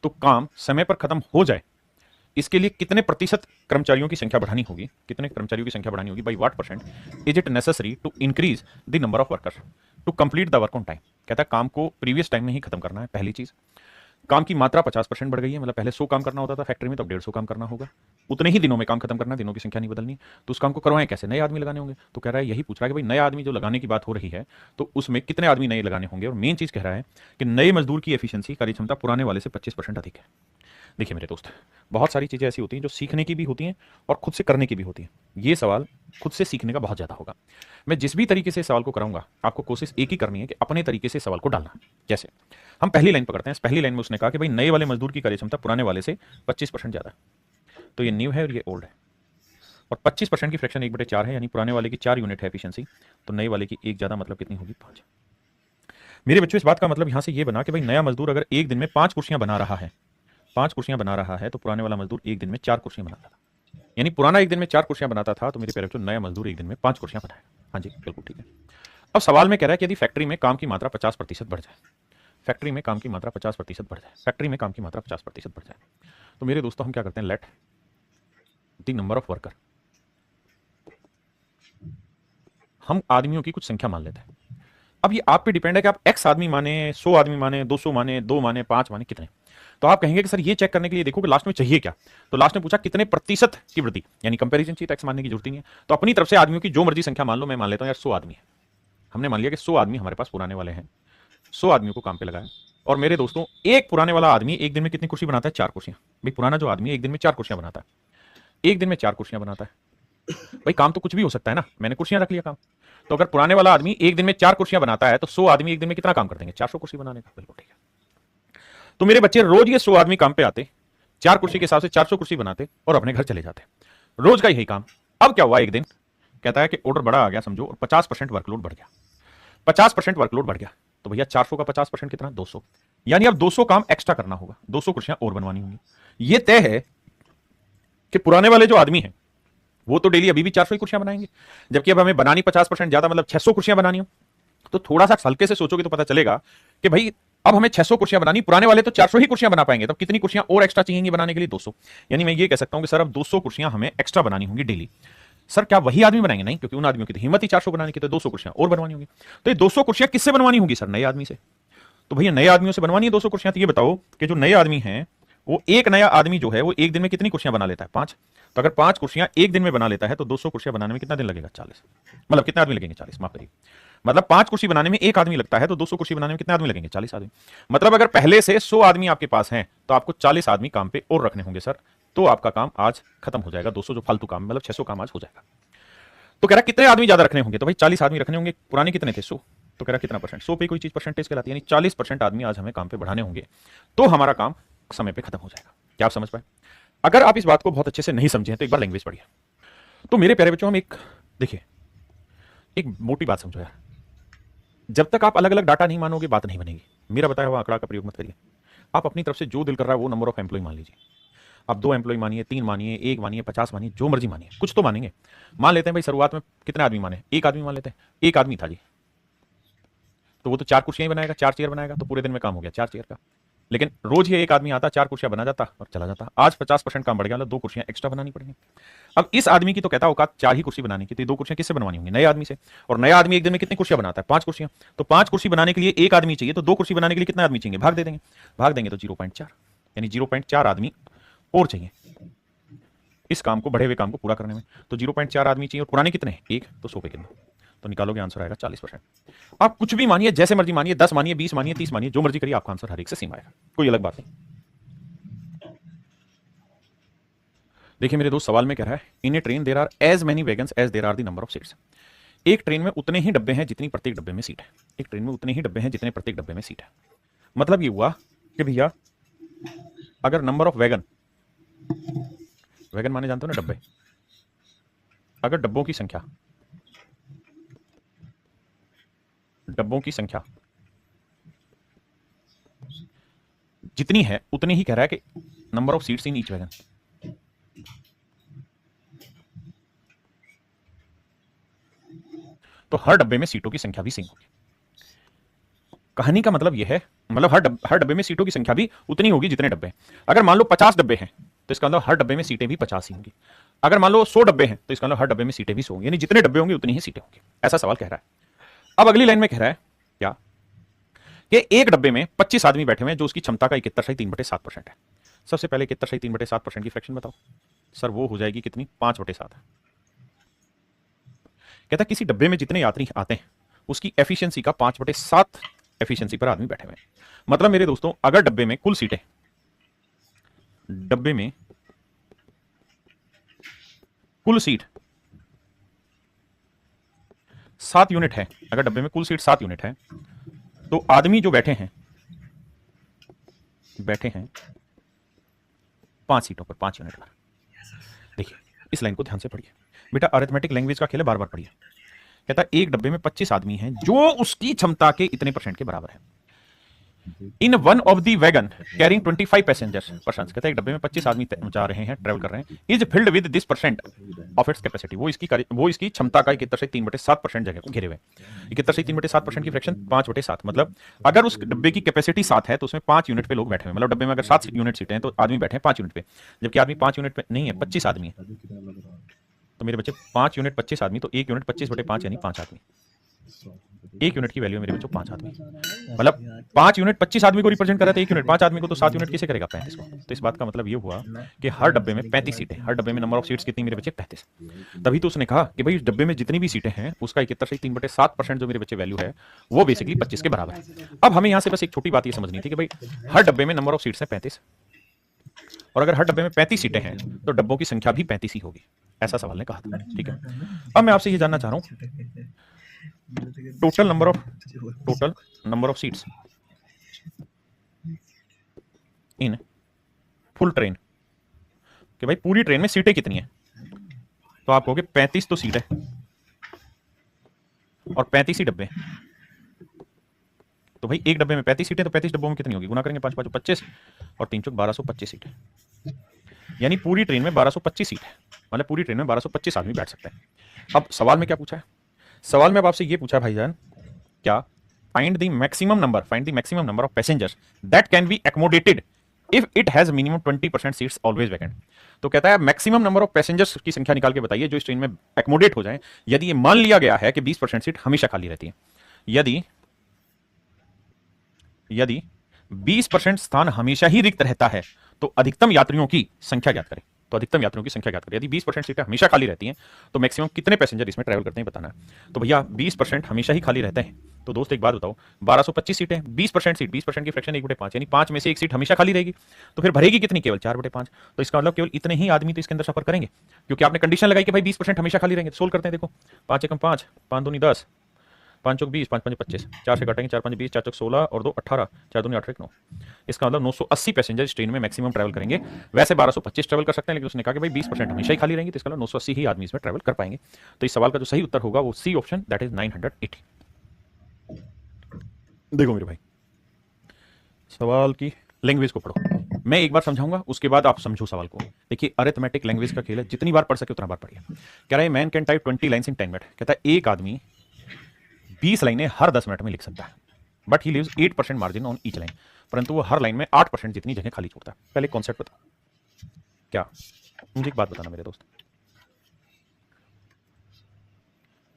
तो काम समय पर खत्म हो जाए इसके लिए कितने प्रतिशत कर्मचारियों की संख्या बढ़ानी होगी, कितने कर्मचारियों की संख्या बढ़ानी होगी, by what percent is it necessary to increase the number of workers to complete the work on time. कहता है काम को प्रीवियस टाइम में ही खत्म करना है। पहली चीज, काम की मात्रा 50% बढ़ गई है, मतलब पहले 100 काम करना होता था फैक्ट्री में, तो अब 150 काम करना होगा। उतने ही दिनों में काम खत्म करना, दिनों की संख्या नहीं बदलनी। तो उस काम को करवाएं कैसे, नए आदमी लगाने होंगे। तो कह रहा है, यही पूछ रहा है कि भाई नए आदमी जो लगाने की बात हो रही है तो उसमें कितने आदमी नए लगाने होंगे। और मेन चीज कह रहा है कि नए मजदूर की एफिशिएंसी, कार्य क्षमता पुराने वाले से 25% अधिक है। देखिए मेरे दोस्त, बहुत सारी चीज़ें ऐसी होती हैं जो सीखने की भी होती हैं और खुद से करने की भी होती हैं। ये सवाल खुद से सीखने का बहुत ज़्यादा होगा। मैं जिस भी तरीके से सवाल को कराऊंगा आपको कोशिश एक ही करनी है कि अपने तरीके से सवाल को डालना। जैसे हम पहली लाइन पकड़ते हैं, इस पहली लाइन में उसने कहा कि भाई नए वाले मजदूर की कार्य क्षमता पुराने वाले से 25% ज़्यादा है। तो ये न्यू है और ये ओल्ड है, और 25% की फ्रैक्शन 1/4 है, यानी पुराने वाले की 4 यूनिट है एफिशिएंसी, तो नए वाले की एक ज़्यादा, मतलब कितनी होगी, 5। मेरे बच्चों इस बात का मतलब यहां से ये बना कि भाई नया मजदूर अगर एक दिन में 5 कुर्सियां बना रहा है, 5 कुर्सियां बना रहा है, तो पुराने वाला मजदूर एक दिन में 4 कुर्सियां बनाता था। यानी पुराना एक दिन में 4 कुर्सियां बनाता था, तो मेरे प्यारे बच्चों नया मजदूर एक दिन में 5 कुर्सियां बनाएगा। हाँ जी बिल्कुल ठीक है। अब सवाल में कह रहा है कि यदि फैक्ट्री में काम की मात्रा 50% बढ़ जाए, फैक्ट्री में काम की मात्रा 50% बढ़ जाए, फैक्ट्री में काम की मात्रा 50% बढ़ जाए, तो मेरे दोस्तों हम क्या करते हैं, let the number of worker, हम आदमियों की कुछ संख्या मान लेते हैं। अब ये आप पे डिपेंड है कि आप एक्स आदमी माने, 100 आदमी माने, 200 माने, 2 माने, 5 माने, कितने। तो आप कहेंगे कि सर ये चेक करने के लिए देखो कि लास्ट में चाहिए क्या। तो लास्ट में पूछा कितने प्रतिशत की वृद्धि, यानी कंपैरिजन चाहिए, तो एक्स मानने की जरूरत नहीं है। तो अपनी तरफ से आदमियों की जो मर्जी संख्या मान लो, मैं मान लेता हूं यार 100 आदमी है। हमने मान लिया कि 100 आदमी हमारे पास पुराने वाले हैं, 100 आदमियों को काम पे लगाया। और मेरे दोस्तों एक पुराने वाला आदमी एक दिन में कितनी कुर्सी बनाता है, 4 कुर्सियां। भाई पुराना जो आदमी एक दिन में 4 कुर्सियां बनाता है, एक दिन में 4 कुर्सियां बनाता है। भाई काम तो कुछ भी हो सकता है ना, मैंने कुर्सियां रख लिया काम। तो अगर पुराने वाला आदमी एक दिन में 4 कुर्सियां बनाता है, तो 100 आदमी एक दिन में कितना काम कर देंगे, 400 कुर्सी बनाने का। बिल्कुल ठीक है। तो मेरे बच्चे रोज ये 100 आदमी काम पे आते, 4 कुर्सी के हिसाब से 400 कुर्सी बनाते और अपने घर चले जाते, रोज का यही काम। अब क्या हुआ, एक दिन कहता है कि ऑर्डर बड़ा आ गया समझो, और 50% वर्कलोड बढ़ गया, 50% वर्कलोड बढ़ गया। तो भैया 400 का 50% कितना, 200। यानी अब 200 काम एक्स्ट्रा करना होगा, 200 कुर्सियां और बनवानी होंगी। ये तय है कि पुराने वाले जो आदमी हैं वो तो डेली अभी भी 400 कुर्सियां बनाएंगे, जबकि अब हमें बनानी 50% ज्यादा, मतलब 600 कुर्सियां बनानी हो। तो थोड़ा सा हल्के से सोचोगे तो पता चलेगा कि भाई अब हमें 600 कुर्सियां बनानी, पुराने वाले तो 400 ही कुर्सियां बना पाएंगे, तो कितनी कुर्सियां और एक्स्ट्रा चाहिए बनाने के लिए, 200। यानी मैं ये कह सकता हूं कि सर अब 200 कुर्सियां हमें एक्स्ट्रा बनानी होंगी डेली। सर क्या वही आदमी बनाएंगे, नहीं, क्योंकि उन आदमियों की तो हिम्मत ही 400 बनाने की, तो 200 कुर्सियां और बनवानी होंगी। तो ये 200 कुर्सियां किससे बनवानी होगी, सर नए आदमी से। तो भैया नए आदमियों से बनवानी है 200 कुर्सियां। तो ये बताओ कि जो नए आदमी हैं, वो एक नया आदमी जो है वो एक दिन में कितनी कुर्सियां बना लेता है, 5। तो अगर 5 कुर्सियां एक दिन में बना लेता है तो 200 कुर्सियां बनाने में कितना दिन लगेगा, 40। मतलब कितने आदमी लगेंगे, 40, माफ करिए। मतलब 5 कुर्सी बनाने में एक आदमी लगता है, तो 200 कुर्सी बनाने में कितने आदमी लगेंगे, 40 आदमी। मतलब अगर पहले से 100 आदमी आपके पास हैं तो आपको 40 आदमी काम पे और रखने होंगे सर, तो आपका काम आज खत्म हो जाएगा। 200 जो फालतू काम, मतलब 600 काम आज हो जाएगा। तो कह रहा कितने आदमी ज्यादा रखने होंगे, तो भाई 40 आदमी रखने होंगे। पुराने कितने थे, 100। तो कह रहा कितना परसेंट, 100 पे कोई चीज परसेंटेज कहलाती है, यानी 40% आदमी आज हमें काम पे बढ़ाने होंगे, तो हमारा काम समय पे खत्म हो जाएगा। क्या आप समझ पाए। अगर आप इस बात को बहुत अच्छे से नहीं समझे तो एक बार लैंग्वेज पढ़िए। तो मेरे प्यारे बच्चों, हम एक देखिए, एक मोटी बात समझो यार, जब तक आप अलग अलग डाटा नहीं मानोगे बात नहीं बनेगी। मेरा बताया हुआ आंकड़ा का प्रयोग मत करिए। आप अपनी तरफ से जो दिल कर रहा है वो नंबर ऑफ एम्प्लॉय मान लीजिए। आप 2 एम्प्लॉय मानिए, 3 मानिए, 1 मानिए, 50 मानिए, जो मर्जी मानिए, कुछ तो मानेंगे। मान लेते हैं भाई शुरुआत में कितने आदमी माने, 1 आदमी मान लेते हैं। 1 आदमी था जी, तो वो तो 4 कुर्सियां ही बनाएगा, 4 चेयर बनाएगा, तो पूरे दिन में काम हो गया 4 चेयर का। लेकिन रोज ही एक आदमी आता, 4 कुर्सियां बना जाता और चला जाता। आज 50% काम बढ़ गया, मतलब 2 कुर्सियां एक्स्ट्रा बनानी पड़ेंगी। अब इस आदमी की तो कहता औकात 4 ही कुर्सी बनाने की, तो 2 कुर्सियां किससे बनवानी होंगी, नए आदमी से। और नया आदमी एक दिन में कितनी कुर्सियां बनाता है, 5 कुर्सियां। तो 5 कुर्सी बनाने के लिए 1 आदमी चाहिए, तो 2 कुर्सी बनाने के लिए कितने आदमी चाहिए, भाग दे देंगे। भाग देंगे तो 0.4, यानी 0.4 आदमी और चाहिए इस काम को, बढ़े हुए काम को पूरा करने में। तो 0.4 आदमी चाहिए, और पुराने कितने, 1, तो 100 पे कितने, तो निकालोगे आंसर आएगा 40%। आप कुछ भी मानिए, जैसे मर्जी मानिए, 10 मानिए, 20 मानिए, 30 मानिए, जो मर्जी करिए, आपका आंसर हर एक से सेम आएगा, कोई अलग बात नहीं। देखिए मेरे दोस्त, सवाल में कह रहा है in a train there are as many wagons as there are the number of seats. एक ट्रेन में उतने ही डब्बे हैं जितनी प्रत्येक डब्बे में सीट है। एक ट्रेन में उतने ही डब्बे हैं जितने प्रत्येक डब्बे में सीट है। मतलब ये हुआ कि भैया अगर नंबर ऑफ वैगन, वैगन माने जानते हो ना डब्बे, अगर डब्बों की संख्या डब्बों की संख्या जितनी है उतनी ही कह रहा है कि number of seats in each wagon. तो हर डब्बे में सीटों की संख्या भी सेम होगी। कहानी का मतलब यह है, मतलब हर डब्बे में सीटों की संख्या भी उतनी होगी जितने डब्बे। अगर मान लो 50 डब्बे हैं तो इसका मतलब हर डब्बे में सीटें भी 50 ही होंगी। अगर मान लो 100 डब्बे हैं तो इसका मतलब हर डब्बे में सीटें भी 100 होंगी, यानी जितने डब्बे होंगे उतनी ही सीटें होंगी। ऐसा सवाल कह रहा है। अब अगली लाइन में कह रहा है क्या कि एक डब्बे में 25 आदमी बैठे हुए हैं जो उसकी क्षमता का 71.3% है। सबसे पहले 71.3% की फ्रैक्शन बताओ सर। वो हो जाएगी कितनी? 5/7। कहता किसी डब्बे में जितने यात्री आते हैं उसकी एफिशिएंसी का 5/7 एफिशिएंसी पर आदमी बैठे हुए हैं। मतलब मेरे दोस्तों, अगर डब्बे में कुल सीटें, डब्बे में कुल सीट 7 यूनिट है, अगर डब्बे में कुल सीट 7 यूनिट है तो आदमी जो बैठे हैं 5 सीटों पर, 5 यूनिट पर। देखिए इस लाइन को ध्यान से पढ़िए बेटा, अरिथमेटिक लैंग्वेज का खेल है, बार बार पढ़िए। कहता है एक डब्बे में 25 आदमी हैं जो उसकी क्षमता के इतने % के बराबर है। In one of the wagon carrying 25 passengers person. कहता है एक डब्बे में 25 आदमी जा रहे हैं, ट्रेवल कर रहे हैं। Is filled with this % of its capacity. वो इसकी क्षमता का 71.3% जगह को घेरे हुए। 71.3% की फ्रैक्शन 5/7। मतलब अगर उस डब्बे की कैपेसिटी 7 है तो उसमें 5 यूनिट पे लोग बैठे हुए। मतलब डब्बे में अगर 7 यूनिट सीटें हैं तो आदमी बैठे हैं 5 यूनिट पे, जबकि आदमी 5 यूनिट पे नहीं है, 25 आदमी है। तो मेरे बच्चे 5 यूनिट 25 आदमी, तो 1 यूनिट 25/5 यानी 5 आदमी। 1 यूनिट की वैल्यू मेरे बच्चों 5 आदमी। मतलब 5 यूनिट 25 आदमी को रिप्रेजेंट कर रहा था, 1 यूनिट 5 आदमी को, तो 7 यूनिट किसे करेगा? 35 को। तो इस बात का मतलब ये हुआ कि हर डब्बे में 35 सीटें, हर डब्बे में नंबर ऑफ सीट्स कितनी मेरे बच्चे? 35। तभी तो उसने कहा कि भाई इस डब्बे में जितनी भी सीटें हैं उसका 71.3/7% जो मेरे बच्चे वैल्यू है वो बेसिकली 25 के बराबर है। अब हमें यहां से बस एक छोटी बात ये समझनी थी कि भाई हर डब्बे में नंबर ऑफ सीट्स है 35, और अगर हर डब्बे में 35 सीटें हैं तो डब्बों की संख्या भी 35 ही होगी। ऐसा सवाल ने कहा था, ठीक है। अब मैं आपसे ये जानना चाह रहा हूं total number of seats in full train, कि भाई पूरी ट्रेन में सीटें कितनी हैं? तो आप कहोगे 35 तो सीट है और 35 ही डब्बे। तो भाई एक डब्बे में 35 सीटें, तो 35 डब्बों में कितनी होगी? गुना करेंगे 5 5 25 और 3 1225 सीटें, यानी पूरी ट्रेन में 1225 सीट है। मतलब पूरी ट्रेन में 1225 आदमी बैठ सकते हैं। अब सवाल में क्या पूछा है? सवाल में अब आपसे ये पूछा भाईजान, क्या find the maximum number of passengers that can be accommodated if it has minimum 20% seats always vacant. तो कहता है मैक्सिमम नंबर ऑफ पैसेंजर्स की संख्या निकाल के बताइए जो इस ट्रेन में एक्मोडेट हो जाए, यदि ये मान लिया गया है कि 20% सीट हमेशा खाली रहती है। यदि 20% स्थान हमेशा ही रिक्त रहता है तो अधिकतम यात्रियों की संख्या ज्ञात करें। यदि 20% सीटें हमेशा खाली रहती हैं तो मैक्सिमम कितने पैसेंजर इसमें ट्रैवल करते हैं बताना है। तो भैया 20% हमेशा ही खाली रहते हैं, तो दोस्त एक बात बताओ, 1225 सीटें, 20% सीट, 20% की फ्रैक्शन 1/5, यानी 5 में से 1 सीट हमेशा खाली रहेगी। तो फिर भरेगी कितनी? केवल 4/5। तो इसका मतलब केवल इतने ही आदमी तो इसके अंदर सफर करेंगे, क्योंकि आपने कंडीशन लगाई कि भाई 20% हमेशा खाली रहेंगे। सोल्व करते हैं, देखो 5 एकम 5, 5 दूनी 10, 5 चौक 20, 5 5 25, 4 से काटेंगे 4 5 20, 4 चौक 16 और 2 18, 4 दूनी 8 9। इसका मतलब 980 पैसेंजर इस ट्रेन में मैक्सिमम ट्रैवल करेंगे। वैसे 1225 ट्रैवल कर सकते हैं, लेकिन उसने कहा कि भाई 20% हमेशा ही खाली रहेंगे, तो इसका मतलब 980 ही आदमी इसमें ट्रैवल कर पाएंगे। तो इस सवाल का जो सही उत्तर होगा वो सी ऑप्शन, दैट इज 980। देखो मेरे भाई, सवाल की लैंग्वेज को पढ़ो, मैं एक बार समझाऊंगा उसके बाद आप समझो सवाल को। देखिए अरिथमेटिक लैंग्वेज का खेल है, जितनी बार पढ़ सके उतना बार पढ़िए। कह रहा है man can type 20 lines in 10 minute. कहता है एक आदमी 20 लाइनें हर 10 मिनट में लिख सकता है, but he leaves 8% margin on each line. परंतु वो हर लाइन में 8% जितनी जगह खाली छोड़ता है। पहले कॉन्सेप्ट बताओ क्या, मुझे एक बात बताना मेरे दोस्त,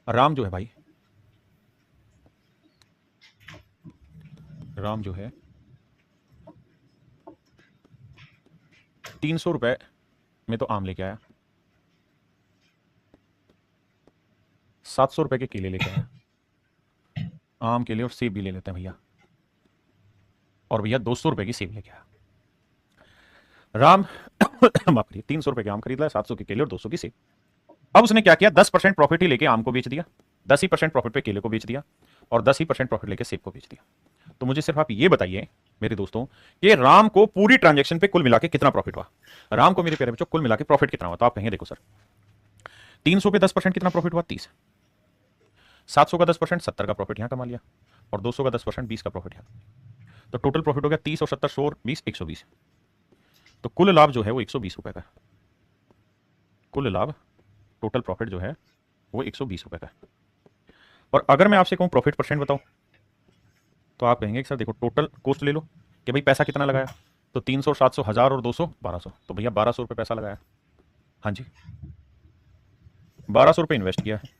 राम जो है भाई, राम जो है 300 रुपए में तो आम लेके आया, 700 रुपए के केले लेके आया, आम केले और सेब भी ले लेते हैं भैया, और भैया 200 रुपए की सेब लेके आया। राम माफ करिए, 300 रुपए के आम खरीद लाया, 700 के केले और 200 की सेब। अब उसने क्या किया, 10% प्रॉफिट ही लेके आम को बेच दिया, 10% प्रॉफिट पे केले को बेच दिया, और 10% प्रॉफिट लेके सेब को बेच दिया। तो मुझे सिर्फ आप ये बताइए मेरे दोस्तों कि राम को पूरी ट्रांजैक्शन पे कुल मिला के कितना प्रॉफिट हुआ? राम को मेरे प्यारे बच्चों कुल मिला के प्रॉफिट कितना हुआ? तो आप कहेंगे देखो सर 300 पे 10% कितना प्रॉफिट हुआ? 30। 700 का 10% 70 का प्रॉफिट यहाँ कमा लिया, और 200 का 10% 20 का प्रॉफिट यहाँ। तो टोटल प्रॉफिट हो गया 30 और 70 100 और 20 120। तो कुल लाभ जो है वो 120 रुपए का है। कुल लाभ टोटल प्रॉफिट जो है वो 120 रुपए का है। और अगर मैं आपसे कहूँ प्रॉफिट परसेंट बताओ, तो आप कहेंगे कि सर देखो टोटल कॉस्ट ले लो कि भाई पैसा कितना लगाया, तो 300 700 1000 और 200 1200, तो भैया 1200 रुपये पैसा लगाया। हाँ जी, 1200 रुपये इन्वेस्ट किया है,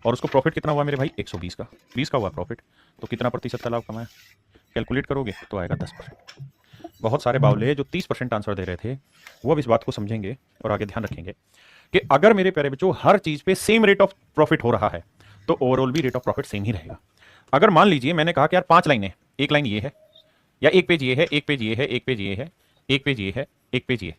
और उसको प्रॉफिट कितना हुआ मेरे भाई 120 का, 20 का हुआ प्रॉफिट, तो कितना प्रतिशत का लाभ कमाया, कैलकुलेट करोगे तो आएगा 10%। बहुत सारे बावले जो 30% आंसर दे रहे थे वो अब इस बात को समझेंगे और आगे ध्यान रखेंगे कि अगर मेरे प्यारे बच्चों हर चीज पे सेम रेट ऑफ प्रॉफिट हो रहा है तो ओवरऑल भी रेट ऑफ प्रॉफिट सेम ही रहेगा। अगर मान लीजिए मैंने कहा कि यार 5 लाइनें, एक लाइन ये है, या एक पेज ये है, एक पेज ये है, एक पेज ये है, एक पेज ये है, एक पेज ये,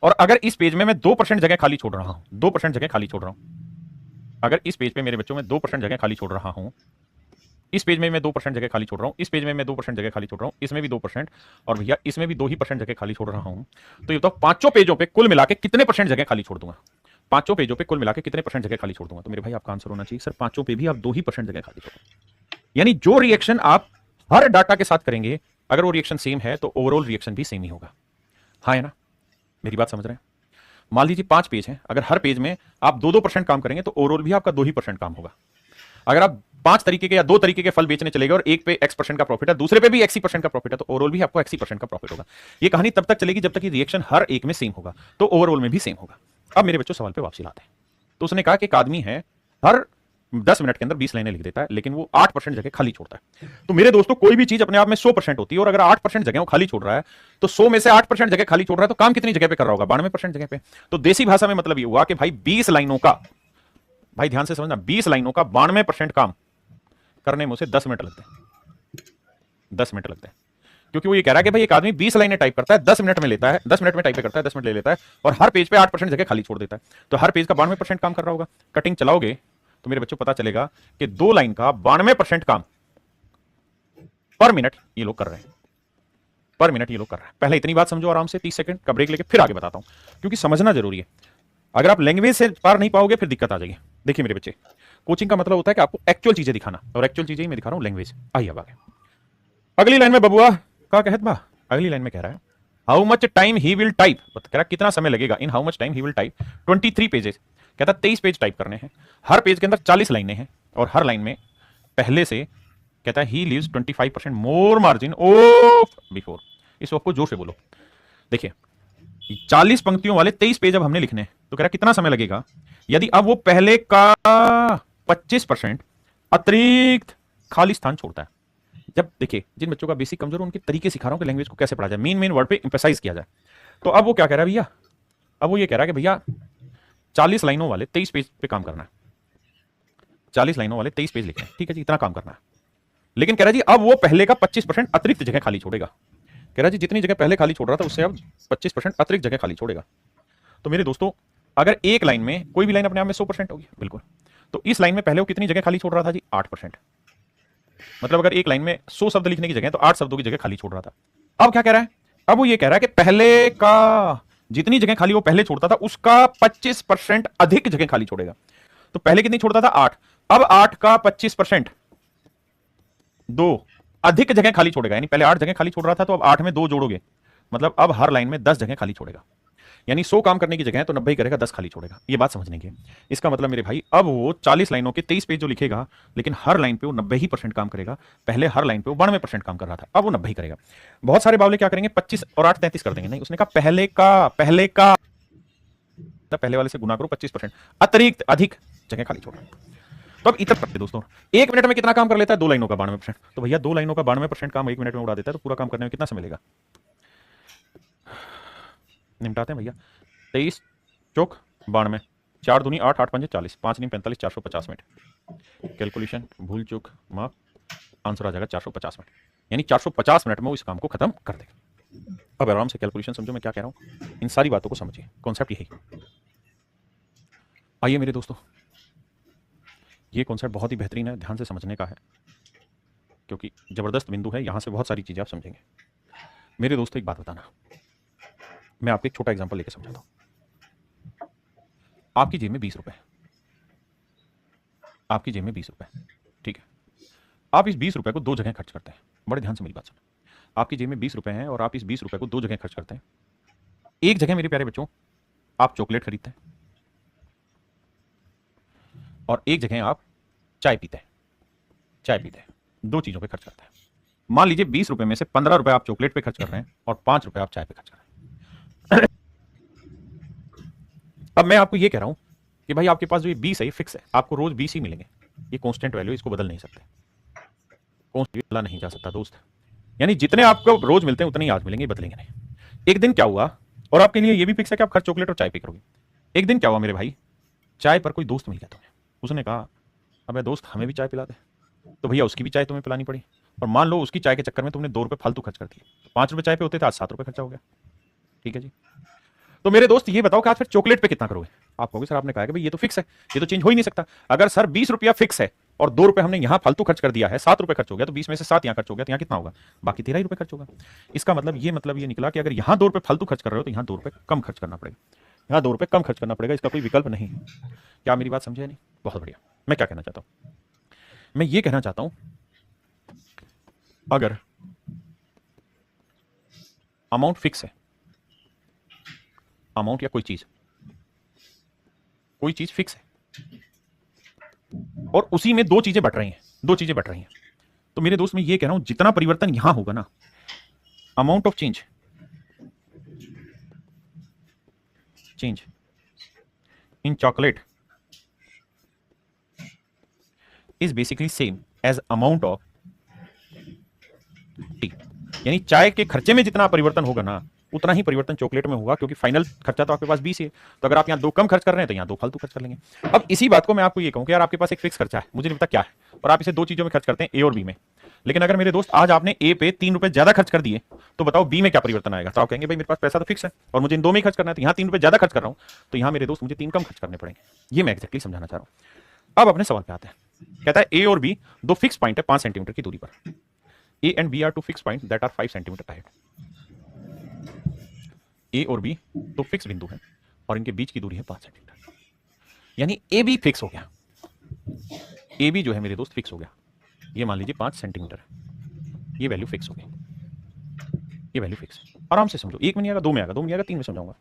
और अगर इस पेज में मैं 2% जगह खाली छोड़ रहा हूं, 2% जगह खाली छोड़ रहा हूं, अगर इस पेज पे मेरे बच्चों में 2% जगह खाली छोड़ रहा हूं, इस पेज में मैं 2% जगह खाली छोड़ रहा हूं, इस पेज में मैं 2% जगह खाली छोड़ रहा हूं, इसमें भी 2%, और भैया इसमें भी 2% जगह खाली छोड़ रहा हूं, तो ये तो पांचों पेजों पे कुल मिला के कितने परसेंट जगह खाली छोड़ दूंगा, पांचों पेजों पे कुल मिला के कितने परसेंट जगह खाली छोड़ दूंगा। तो मेरे भाई आपका आंसर होना चाहिए सर पांचों पे भी आप 2% जगह खाली छोड़, यानी जो रिएक्शन आप हर डाटा के साथ करेंगे अगर वो रिएक्शन सेम है तो ओवरऑल रिएक्शन भी सेम ही होगा। हाँ है ना, मेरी बात समझ रहे हैं। मान लीजिए 5 पेज हैं, अगर हर पेज में आप 2% काम करेंगे तो ओवरऑल भी आपका 2% काम होगा। अगर आप 5 तरीके के या 2 तरीके के फल बेचने चले गए और एक पे x% का प्रॉफिट है, दूसरे पे भी x% का प्रॉफिट है, तो ओवरऑल भी आपको x% का प्रॉफिट होगा। ये कहानी तब तक चलेगी जब तक कि रिएक्शन हर एक में सेम होगा, तो ओवरऑल में भी सेम होगा। अब मेरे बच्चों सवाल पे वापसी लाते हैं। तो उसने कहा कि एक आदमी है हर 10 मिनट के अंदर 20 लाइनें लिख देता है, लेकिन वो 8% जगह खाली छोड़ता है। तो मेरे दोस्तों कोई भी चीज अपने आप में 100% होती है, और अगर 8% जगह वो खाली छोड़ रहा है तो 100 में से 8% जगह खाली छोड़ रहा है, तो काम कितनी जगह पे कर रहा होगा, 92% जगह पे। तो देसी भाषा में मतलब ये हुआ कि भाई 20 लाइनों का, भाई ध्यान से समझना, 20 लाइनों का 92% काम करने में उसे 10 मिनट लगते हैं, 10 मिनट लगते हैं। क्योंकि वो ये कह रहा है कि भाई एक आदमी 20 लाइनें टाइप करता है, 10 मिनट में लेता है, 10 मिनट में टाइप करता है, 10 मिनट ले लेता है, और हर पेज पे 8% जगह खाली छोड़ देता है। तो हर पेज का 92% काम कर रहा होगा। कटिंग चलाओगे तो मेरे बच्चों पता चलेगा कि 2 लाइन का 92% काम पर मिनट ये लोग कर रहे हैं, पर मिनट ये लोग कर रहे हैं। पहले इतनी बात समझो आराम से, 30 सेकंड का ब्रेक लेके फिर आगे बताता हूं, क्योंकि समझना जरूरी है। अगर आप लैंग्वेज से पार नहीं पाओगे फिर दिक्कत आ जाएगी। देखिए मेरे बच्चे, कोचिंग का मतलब होता है कि आपको एक्चुअल चीजें दिखाना, और एक्चुअल चीजें ही मैं दिखा रहा हूं लैंग्वेज। आइए अब आगे अगली लाइन में बबुआ का कहत बा, अगली लाइन में कह रहा है how much time he will type, कह रहा कितना समय लगेगा, in how much time he will type 23 pages. कहता 23 पेज टाइप करने हैं, हर पेज के अंदर 40 लाइनें हैं, और हर लाइन में पहले से कहता है he leaves 25% more margin of before. इस वक्त को जोर से बोलो। देखिए 40 पंक्तियों वाले 23 पेज अब हमने लिखने हैं, तो कह रहा कितना समय लगेगा यदि अब वो पहले का 25% अतिरिक्त खाली स्थान छोड़ता है। जब देखिए जिन बच्चों का बेसिक कमजोर उनके तरीके सिखा रहा हूं कि लैंग्वेज को कैसे पढ़ा जाए, मेन मेन वर्ड पे एम्फेसाइज किया जाए। तो अब वो क्या कह रहा है भैया, अब वो ये कह रहा है कि भैया 40 लाइनों वाले 23 पेज पे काम करना है, 40 लाइनों वाले 23 पेज लिखने हैं, ठीक है जी, इतना काम करना है। लेकिन कह रहा जी अब वो पहले का 25% अतिरिक्त जगह खाली छोड़ेगा। कह रहा जी जितनी जगह पहले खाली छोड़ रहा था उससे अब 25% अतिरिक्त जगह खाली छोड़ेगा। तो मेरे दोस्तों अगर एक लाइन में, कोई भी लाइन अपने आप में 100% होगी बिल्कुल, तो इस लाइन में पहले वो कितनी जगह खाली छोड़ रहा था जी 8%। मतलब अगर एक लाइन में 100 शब्द लिखने की जगह तो 8 शब्दों की जगह खाली छोड़ रहा था। अब क्या कह रहा है, अब वो ये कह रहा है कि पहले का जितनी जगह खाली वो पहले छोड़ता था उसका 25% अधिक जगह खाली छोड़ेगा। तो पहले कितनी छोड़ता था 8, अब 8 का 25% 2 अधिक जगह खाली छोड़ेगा, यानी पहले 8 जगह खाली छोड़ रहा था तो अब 8 में 2 जोड़ोगे, मतलब अब हर लाइन में 10 जगह खाली छोड़ेगा। यानी 100 काम करने की जगह तो 90 करेगा, 10 खाली छोड़ेगा। ये बात समझने की। इसका मतलब मेरे भाई अब वो 40 लाइनों के 23 पेज जो लिखेगा, लेकिन हर लाइन पे वो 90% काम करेगा। पहले हर लाइन पे वो 92% काम कर रहा था, अब वो 90 करेगा। बहुत सारे बावले क्या करेंगे 25 और 8 33 कर देंगे। नहीं, उसने कहा पहले का पहले वाले से गुना करो 25% अतिरिक्त अधिक जगह खाली छोड़ो। तो अब इतना करते दोस्तों, 1 मिनट में कितना काम कर लेता है 2 लाइनों का 92%। तो भैया 2 लाइनों का 92% काम 1 मिनट में उड़ा देता है, तो पूरा काम करने में कितना समय लेगा, निपटाते हैं भैया। 23 चौक 92, 4 दूनी 8, 8 पंजे 40, 5 नीम 45, 450 मिनट। कैलकुलेशन भूल चूक माफ, आंसर आ जाएगा 450 मिनट, यानी 450 मिनट में वो इस काम को खत्म कर देगा। अब आराम से कैलकुलेशन समझो मैं क्या कह रहा हूं, इन सारी बातों को समझिए, कॉन्सेप्ट यही। आइए मेरे दोस्तों, ये कॉन्सेप्ट बहुत ही बेहतरीन है, ध्यान से समझने का है, क्योंकि जबरदस्त बिंदु है, यहां से बहुत सारी चीजें आप समझेंगे। मेरे दोस्तों एक बात बताना, मैं आपको एक छोटा एग्जांपल लेके समझाता हूं। आपकी जेब में 20 रुपए, आपकी जेब में 20 रुपए, ठीक है। आप इस 20 रुपए को दो जगह खर्च करते हैं। बड़े ध्यान से मेरी बात सुनो। आपकी जेब में 20 रुपए हैं और आप इस 20 रुपए को दो जगह खर्च करते हैं। एक जगह मेरे प्यारे बच्चों आप चॉकलेट खरीदते हैं और एक जगह आप चाय पीते हैं। चाय पीते हैं, दो चीजों पे खर्च करते हैं। मान लीजिए 20 रुपए में से 15 रुपए आप चॉकलेट पे खर्च कर रहे हैं और 5 रुपए आप चाय पे खर्च कर रहे हैं। अब मैं आपको ये कह रहा हूं कि भाई आपके पास जो ये 20 है ये फिक्स है, आपको रोज 20 ही मिलेंगे। ये कांस्टेंट वैल्यू, इसको बदल नहीं सकते, कांस्टेंट बदला नहीं जा सकता दोस्त। यानी जितने आपको रोज मिलते हैं उतने ही आज मिलेंगे, बदलेंगे नहीं। एक दिन क्या हुआ, और आपके लिए ये भी फिक्स है कि आप खर्च चॉकलेट और चाय पे करोगे। एक दिन क्या हुआ मेरे भाई, चाय पर कोई दोस्त मिल गया तुम्हें, उसने कहा अबे दोस्त हमें भी चाय पिला दे, तो भैया उसकी भी चाय तुम्हें पिलानी पड़ी। और मान लो उसकी चाय के चक्कर में तुमने 2 रुपए फालतू खर्च कर दिए, तो 5 रुपए चाय पे होते थे, आज 7 रुपए खर्चा हो गया। ठीक है जी। तो मेरे दोस्त ये बताओ कि आज फिर चॉकलेट पे कितना करोगे। आप कहोगे सर आपने कहा कि भाई ये तो फिक्स है, ये तो चेंज हो ही नहीं सकता। अगर सर 20 रुपया फिक्स है और 2 रुपए हमने यहां फालतू खर्च कर दिया है, 7 रुपए खर्च हो गया, तो 20 में से 7 यहां खर्च हो गया, तो यहां कितना होगा, बाकी 13 ही रुपए खर्च होगा। इसका मतलब ये निकला कि अगर यहां 2 रुपए फालतू खर्च कर रहे हो तो यहां 2 रुपए कम खर्च करना पड़ेगा, यहां 2 रुपए कम खर्च करना पड़ेगा, इसका कोई विकल्प नहीं है। क्या मेरी बात समझे नहीं? बहुत बढ़िया। मैं क्या कहना चाहता हूं, मैं ये कहना चाहता हूं अगर अमाउंट फिक्स है, अमाउंट या कोई चीज फिक्स है और उसी में दो चीजें बढ़ रही हैं, तो मेरे दोस्त मैं ये कह रहा हूं जितना परिवर्तन यहां होगा ना, amount of change in chocolate is basically same as amount of tea. यानी चाय के खर्चे में जितना परिवर्तन होगा ना, उतना ही परिवर्तन चॉकलेट में होगा, क्योंकि फाइनल खर्चा तो आपके पास 20 है। तो अगर आप यहां 2 कम खर्च कर रहे हैं तो यहां 2 फालतू खर्च कर लेंगे। अब इसी बात को मैं आपको ये कहूं कि यार आपके पास एक फिक्स खर्चा है, मुझे नहीं पता क्या है, और आप इसे 2 चीजों में खर्च करते हैं, ए और बी में। लेकिन अगर मेरे दोस्त आज आपने ए पे 3 रुपए ज्यादा खर्च कर दिए, तो बताओ बी में क्या परिवर्तन आएगा। तो आप कहेंगे भाई मेरे पास पैसा तो फिक्स है और मुझे इन 2 में ही खर्च करना है, तो यहां 3 रुपए ज्यादा खर्च कर रहा हूं, तो यहां मेरे दोस्त मुझे 3 कम खर्च करने पड़ेंगे। ये मैं एक्जैक्टली समझाना चाह रहा हूं। अब अपने सवाल पे आते हैं। कहता है ए और बी दो फिक्स पॉइंट है 5 सेंटीमीटर की दूरी पर। A and B are two fixed point that are 5 centimetre ahead. A और बी दो फिक्स बिंदु हैं और इनके बीच की दूरी है 5 सेंटीमीटर। यानी ए बी फिक्स हो गया, ए बी जो है मेरे दोस्त फिक्स हो गया। ये मान लीजिए 5 सेंटीमीटर है, ये वैल्यू फिक्स हो गई, ये वैल्यू फिक्स है। आराम से समझो, 1 में नहीं आएगा, 2 में आएगा, 2 में नहीं आएगा, 3 में समझाऊंगा।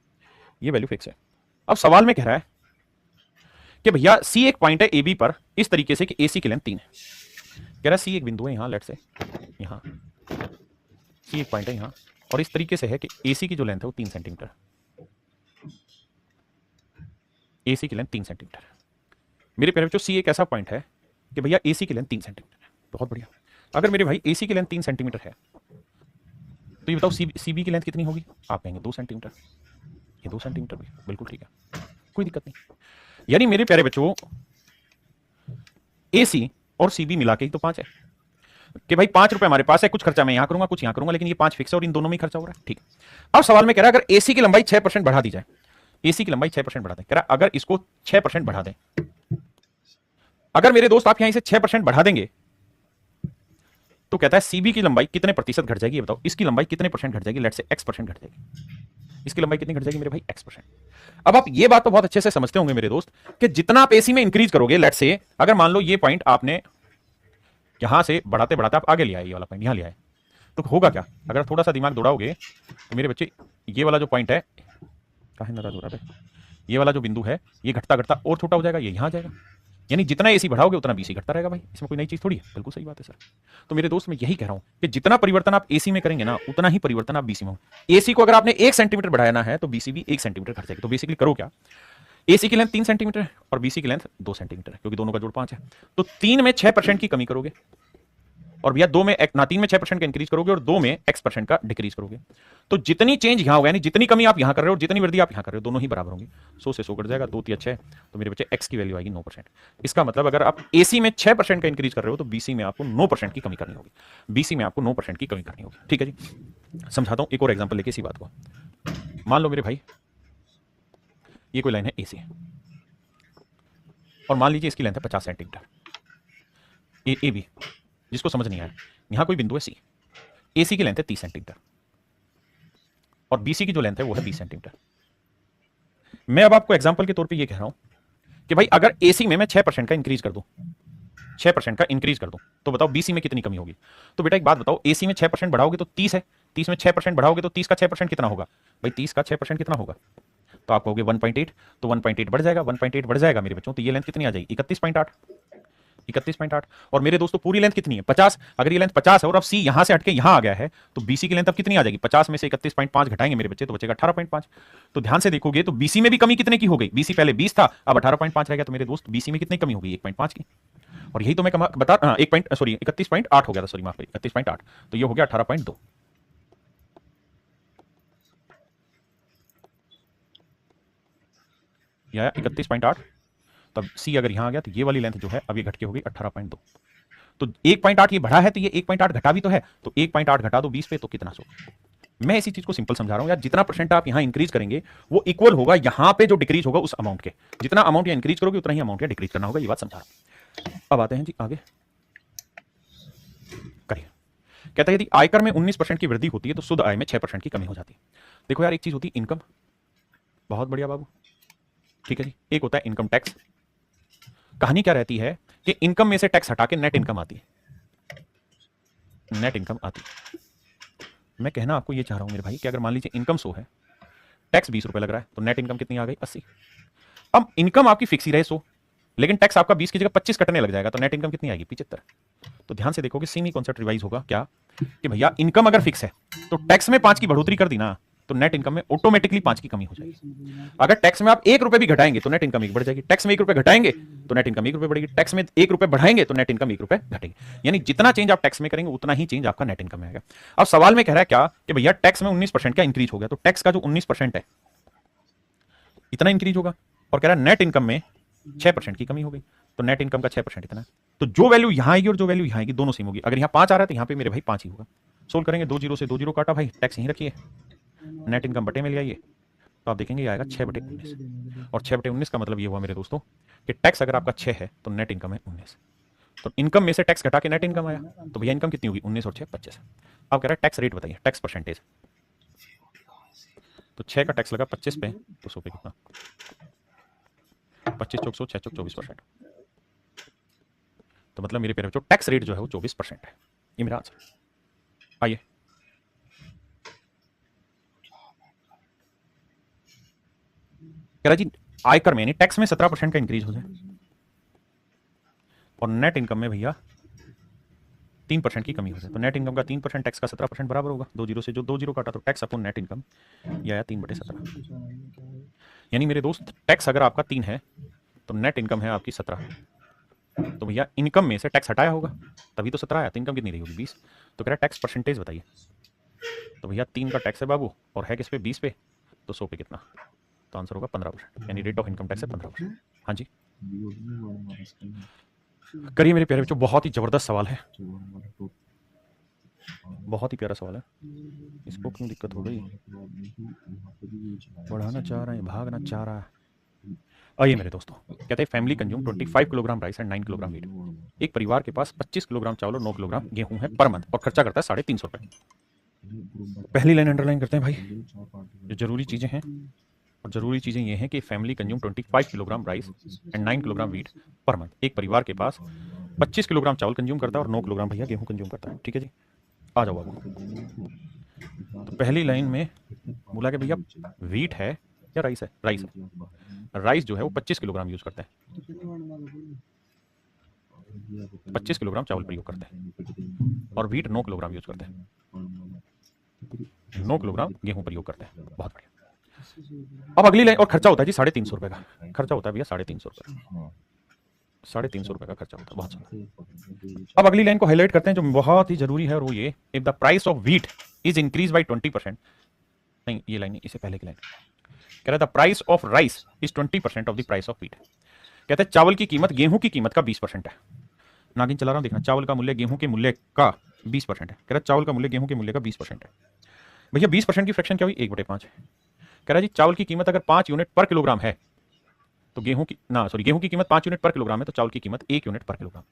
ये वैल्यू फिक्स है। अब सवाल में कह रहा है कि भैया सी एक पॉइंट है ए बी पर इस तरीके से कि ए सी की लेंथ 3 है। कह रहा है सी एक बिंदु है यहां, लेट से यहां सी एक पॉइंट है यहां, और इस तरीके से है कि एसी की जो लेंथ है वो 3 सेंटीमीटर, एसी की लेंथ 3 सेंटीमीटर। मेरे प्यारे बच्चों सी एक ऐसा पॉइंट है कि भैया एसी की लेंथ 3 सेंटीमीटर है। बहुत बढ़िया। अगर मेरे भाई एसी की लेंथ 3 सेंटीमीटर है, तो ये बताओ सीबी की लेंथ कितनी होगी। आप कहेंगे 2 सेंटीमीटर। ये 2 सेंटीमीटर भी बिल्कुल ठीक है, कोई दिक्कत नहीं। यानी मेरे प्यारे बच्चों एसी और सीबी मिला के ही तो 5 है कि भाई 5 रुपए हमारे पास है, कुछ खर्चा मैं यहां करूंगा, कुछ यहां करूंगा, लेकिन ये 5 फिक्स है और इन दोनों में ही खर्चा हो रहा है। ठीक। अब सवाल में कह रहा है अगर एसी की लंबाई 6% बढ़ा दी जाए, एसी की लंबाई 6% बढ़ा दें, कह रहा अगर इसको 6% बढ़ा दें, अगर मेरे दोस्त आप यहां इसे 6% बढ़ा देंगे, तो कहता है सीबी की लंबाई कितने प्रतिशत घट जाएगी। ये बताओ इसकी लंबाई कितने परसेंट घट जाएगी। लेट से x% घट जाएगी। इसकी लंबाई कितनी घट जाएगी मेरे भाई, x%। अब आप ये बात तो बहुत अच्छे से समझते होंगे मेरे दोस्त कि जितना आप एसी में इंक्रीज करोगे, लेट से अगर मान लो ये पॉइंट आपने यहां से बढ़ाते बढ़ाते आप आगे ले आए, ये वाला पॉइंट यहां ले आए, तो होगा क्या, अगर थोड़ा सा दिमाग दौड़ाओगे तो मेरे बच्चे ये वाला जो पॉइंट है, कहां नाराज हो रहा है, ये वाला जो बिंदु है ये घटता घटता और छोटा हो जाएगा, ये यहां आ जाएगा। यानी जितना एसी बढ़ाओगे उतना बीसी घटता रहेगा भाई, इसमें कोई नई चीज थोड़ी है। बिल्कुल सही बात है सर। तो मेरे दोस्त मैं यही कह रहा हूं कि जितना परिवर्तन आप एसी में करेंगे ना, उतना ही परिवर्तन आप बीसी में हो। एसी को अगर आपने 1 सेंटीमीटर बढ़ाना है तो बीसी भी 1 सेंटीमीटर घट जाएगी। तो बेसिकली करो क्या, एसी की लेंथ 3 सेंटीमीटर है और बीसी की लेंथ 2 सेंटीमीटर है, क्योंकि दोनों का जोड़ 5 है। तो 3 में 6% की कमी करोगे, और भैया 2 में 3 में 6% का इंक्रीज करोगे और 2 में x% का डिक्रीज करोगे। तो जितनी चेंज यहां होगा, यानी जितनी कमी आप यहां कर रहे हो, जितनी वृद्धि आप यहां कर रहे हो, दोनों ही बराबर होंगे। 100 से 100 कट जाएगा, 2 3 6, तो मेरे बच्चे x की वैल्यू आएगी 9%। इसका मतलब अगर आप एसी में 6% का इंक्रीज कर रहे हो तो बीसी में आपको 9% की कमी करनी होगी, बीसी में आपको 9% की कमी करनी होगी। ठीक है जी। समझाता हूं एक और एग्जाम्पल लेके इसी बात को। मान लो मेरे भाई ये कोई लाइन है एसी, और मान लीजिए इसकी लेंथ है 50 सेंटीमीटर। ए बी, जिसको समझ नहीं आया, यहां कोई बिंदु है सी, एसी की लेंथ है 30 सेंटीमीटर और बीसी की जो लेंथ है वो है 20 सेंटीमीटर। मैं अब आपको एग्जांपल के तौर पे ये कह रहा हूं कि भाई अगर एसी में मैं 6% का इंक्रीज कर दूं, 6% का इंक्रीज कर दूं, तो बताओ बीसी में कितनी कमी होगी। तो बेटा एक बात बताओ, एसी में 6% बढ़ाओगे तो 30 है, 30 में 6% बढ़ाओगे तो 30 का 6% कितना होगा भाई, 30 का 6% कितना होगा, तो आप कहोगे 1.8, तो 1.8 बढ़ जाएगा, 1.8 बढ़ जाएगा मेरे बच्चों, तो ये लेंथ कितनी आ जाएगी 31.8, 31.8। और मेरे दोस्तों पूरी लेंथ कितनी है 50, अगर ये लेंथ 50 है और अब सी यहां से हटके यहां आ गया है, तो बीसी की लेंथ अब कितनी आ जाएगी, 50 में से 31.5 घटाएंगे मेरे बच्चे तो बचेगा 18.5। तो ध्यान से देखोगे तो बीसी में भी कमी कितने की हो गई, बीसी पहले 20 था अब 18.5 रह गया, तो मेरे दोस्त बीसी में कितनी कमी होगी 1.5 की। और यही तो मैं बता 31.8 हो गया था, सॉरी माफ करिए 31.8, तो ये हो गया 18.2। या 31.8, तब सी अगर यहां आ गया तो ये वाली लेंथ जो है अब ये घट के हो गई 18.2। तो 1.8 ये बढ़ा है तो ये 1.8 घटा भी तो है, तो 1.8 घटा दो 20 पे तो कितना सो। मैं इसी चीज को सिंपल समझा रहा हूं यार, जितना परसेंट आप यहां इंक्रीज करेंगे वो इक्वल होगा यहां पे जो डिक्रीज होगा उस अमाउंट के, जितना अमाउंट यहां इंक्रीज करोगे उतना ही अमाउंट यहां डिक्रीज करना होगा, ये बात समझा रहा हूं। अब आते हैं जी आगे, करिए। कहता है यदि आयकर में 19% की वृद्धि होती है तो शुद्ध आय में 6% की कमी हो जाती है। देखो यार एक चीज होती है इनकम, बहुत बढ़िया बाबू, ठीक है जी। एक होता है इनकम टैक्स, कहानी क्या रहती है कि इनकम में से टैक्स हटा के नेट इनकम आती है, नेट इनकम आती है। मैं कहना आपको ये चाह रहा हूं मेरे भाई कि अगर मान लीजिए इनकम 100 है, टैक्स 20 रुपए लग रहा है, तो नेट इनकम कितनी आ गई 80। अब इनकम आपकी फिक्स ही रहे 100, लेकिन टैक्स आपका 20 की जगह 25 कटने लग जाएगा, तो नेट इनकम कितनी आएगी 75। तो ध्यान से देखोगे सेम ही कॉन्सेप्ट रिवाइज होगा क्या कि भैया इनकम अगर फिक्स है तो टैक्स में 5 की बढ़ोतरी कर दी ना, तो नेट इनकम में ऑटोमेटिकली 5 की कमी हो जाएगी। अगर टैक्स में आप 1 रुपए भी घटाएंगे तो नेट इनकम 1 बढ़ जाएगी, टैक्स में 1 रुपए घटाएंगे तो नेट इनकम 1 रुपए बढ़ेगी, टैक्स में 1 रुपए बढ़ाएंगे तो नेट इनकम 1 रुपए घटेगी। यानी जितना चेंज आप टैक्स में करेंगे उतना ही चेंज आपका नेट इनकम में आएगा। अब सवाल में कह रहा है क्या कि भैया टैक्स में 19% का इंक्रीज हो गया, तो टैक्स का जो 19% है इतना इंक्रीज होगा, और कह रहा है नेट इनकम में 6% की कमी हो गई, तो नेट इनकम का 6% इतना है। तो जो वैल्यू यहां आएगी और जो वैल्यू यहां आएगी दोनों सेम होगी। अगर यहां 5 आ रहा है तो यहां पे मेरे भाई 5 ही होगा। सोल्व करेंगे, 2 जीरो से 2 जीरो काटा भाई, टैक्स यहीं रखिए, नेट इनकम बटे में ले आइए, तो आप देखेंगे ये आएगा 6/19, और 6/19 का मतलब ये हुआ मेरे दोस्तों कि टैक्स अगर आपका 6 है तो नेट इनकम है 19। तो इनकम में से टैक्स घटा के नेट इनकम आया, तो भैया इनकम कितनी होगी 19 और 6 25। अब कह रहा है टैक्स रेट बताइए, टैक्स परसेंटेज, तो 6 का टैक्स लगा 25 पे, तो 100 पे कितना, 25 चौक 100, 6 चौक 24%। तो मतलब मेरे पेरेंट्स टैक्स रेट जो है वो 24% है। ये मेरा आंसर। आइए कह रहा जी आयकर में टैक्स में 17% का इंक्रीज हो जाए और नेट इनकम में भैया 3% की कमी हो जाए, तो नेट इनकम का 3% टैक्स का 17% बराबर होगा। 2 जीरो से जो 2 जीरो काटा तो टैक्स अपॉन नेट इनकम ये आया 3/17। यानी मेरे दोस्त टैक्स अगर आपका 3 है तो नेट इनकम है आपकी 17, तो भैया इनकम में से टैक्स हटाया होगा तभी तो 17 आया, तो इनकम कितनी रही होगी 20। तो कह रहा है टैक्स परसेंटेज बताइए, तो भैया 3 का टैक्स है बाबू और है किस पे 20 पे, तो 100 पे कितना, तो आंसर होगा 15%, यानी रेट ऑफ इनकम टैक्स है 15%। हाँ जी करिए मेरे प्यारे बच्चों, बहुत ही जबरदस्त सवाल है, बहुत ही प्यारा सवाल है। इसको क्यों दिक्कत हो गई, बढ़ाना चाह रहे हैं भागना चाह रहा है। आइए मेरे दोस्तों, कहते हैं family consume 25 kilogram rice and 9 kilogram wheat. एक परिवार के पास 25 किलोग्राम चावल और 9 किलोग्राम गेहूं है पर मंथ और खर्चा करता है 350 रुपए। पहली लाइन अंडरलाइन करते हैं भाई, जो जरूरी चीजें हैं, और जरूरी चीजें ये हैं कि family consume 25 kilogram rice and 9 kilogram wheat per month. एक परिवार के पास 25 किलोग्राम चावल कंज्यूम करता है और 9 किलोग्राम भैया गेहूं कंज्यूम करता है। ठीक है जी, आ जाओ बाबू। तो पहली लाइन में बोला कि भैया वीट है या राइस है, राइस है। राइस जो है वो 25 किलोग्राम यूज करते हैं, 25 किलोग्राम चावल प्रयोग करते हैं, और वीट 9 किलोग्राम यूज करते हैं, 9 किलोग्राम गेहूं प्रयोग करते हैं। बहुत बढ़िया। अब अगली लाइन, और खर्चा होता है जी 350 रुपए का, खर्चा होता है भैया 350 रुपए, 350 रुपए का खर्चा होता है। बहुत सुंदर। अब अगली लाइन को हाईलाइट करते हैं जो बहुत ही जरूरी है, और वो ये, if the price of wheat is increase by 20%, नहीं ये लाइन नहीं, इससे पहले की लाइन कह रहा था price of rice is 20% of the price of wheat. कहते हैं चावल की कीमत गेहूं की कीमत का 20% है। नागिन चला रहा हूं, देखना, चावल का मूल्य गेहूं के मूल्य का 20% है। कह रहा चावल का मूल्य गेहूं के मूल्य का 20% है। भैया 20% की फ्रैक्शन क्या हुई, 1/5। कह रहा जी चावल की कीमत अगर 5 यूनिट पर किलोग्राम है तो गेहूं की कीमत 5 यूनिट पर किलोग्राम है, तो चावल की कीमत 1 यूनिट पर किलोग्राम।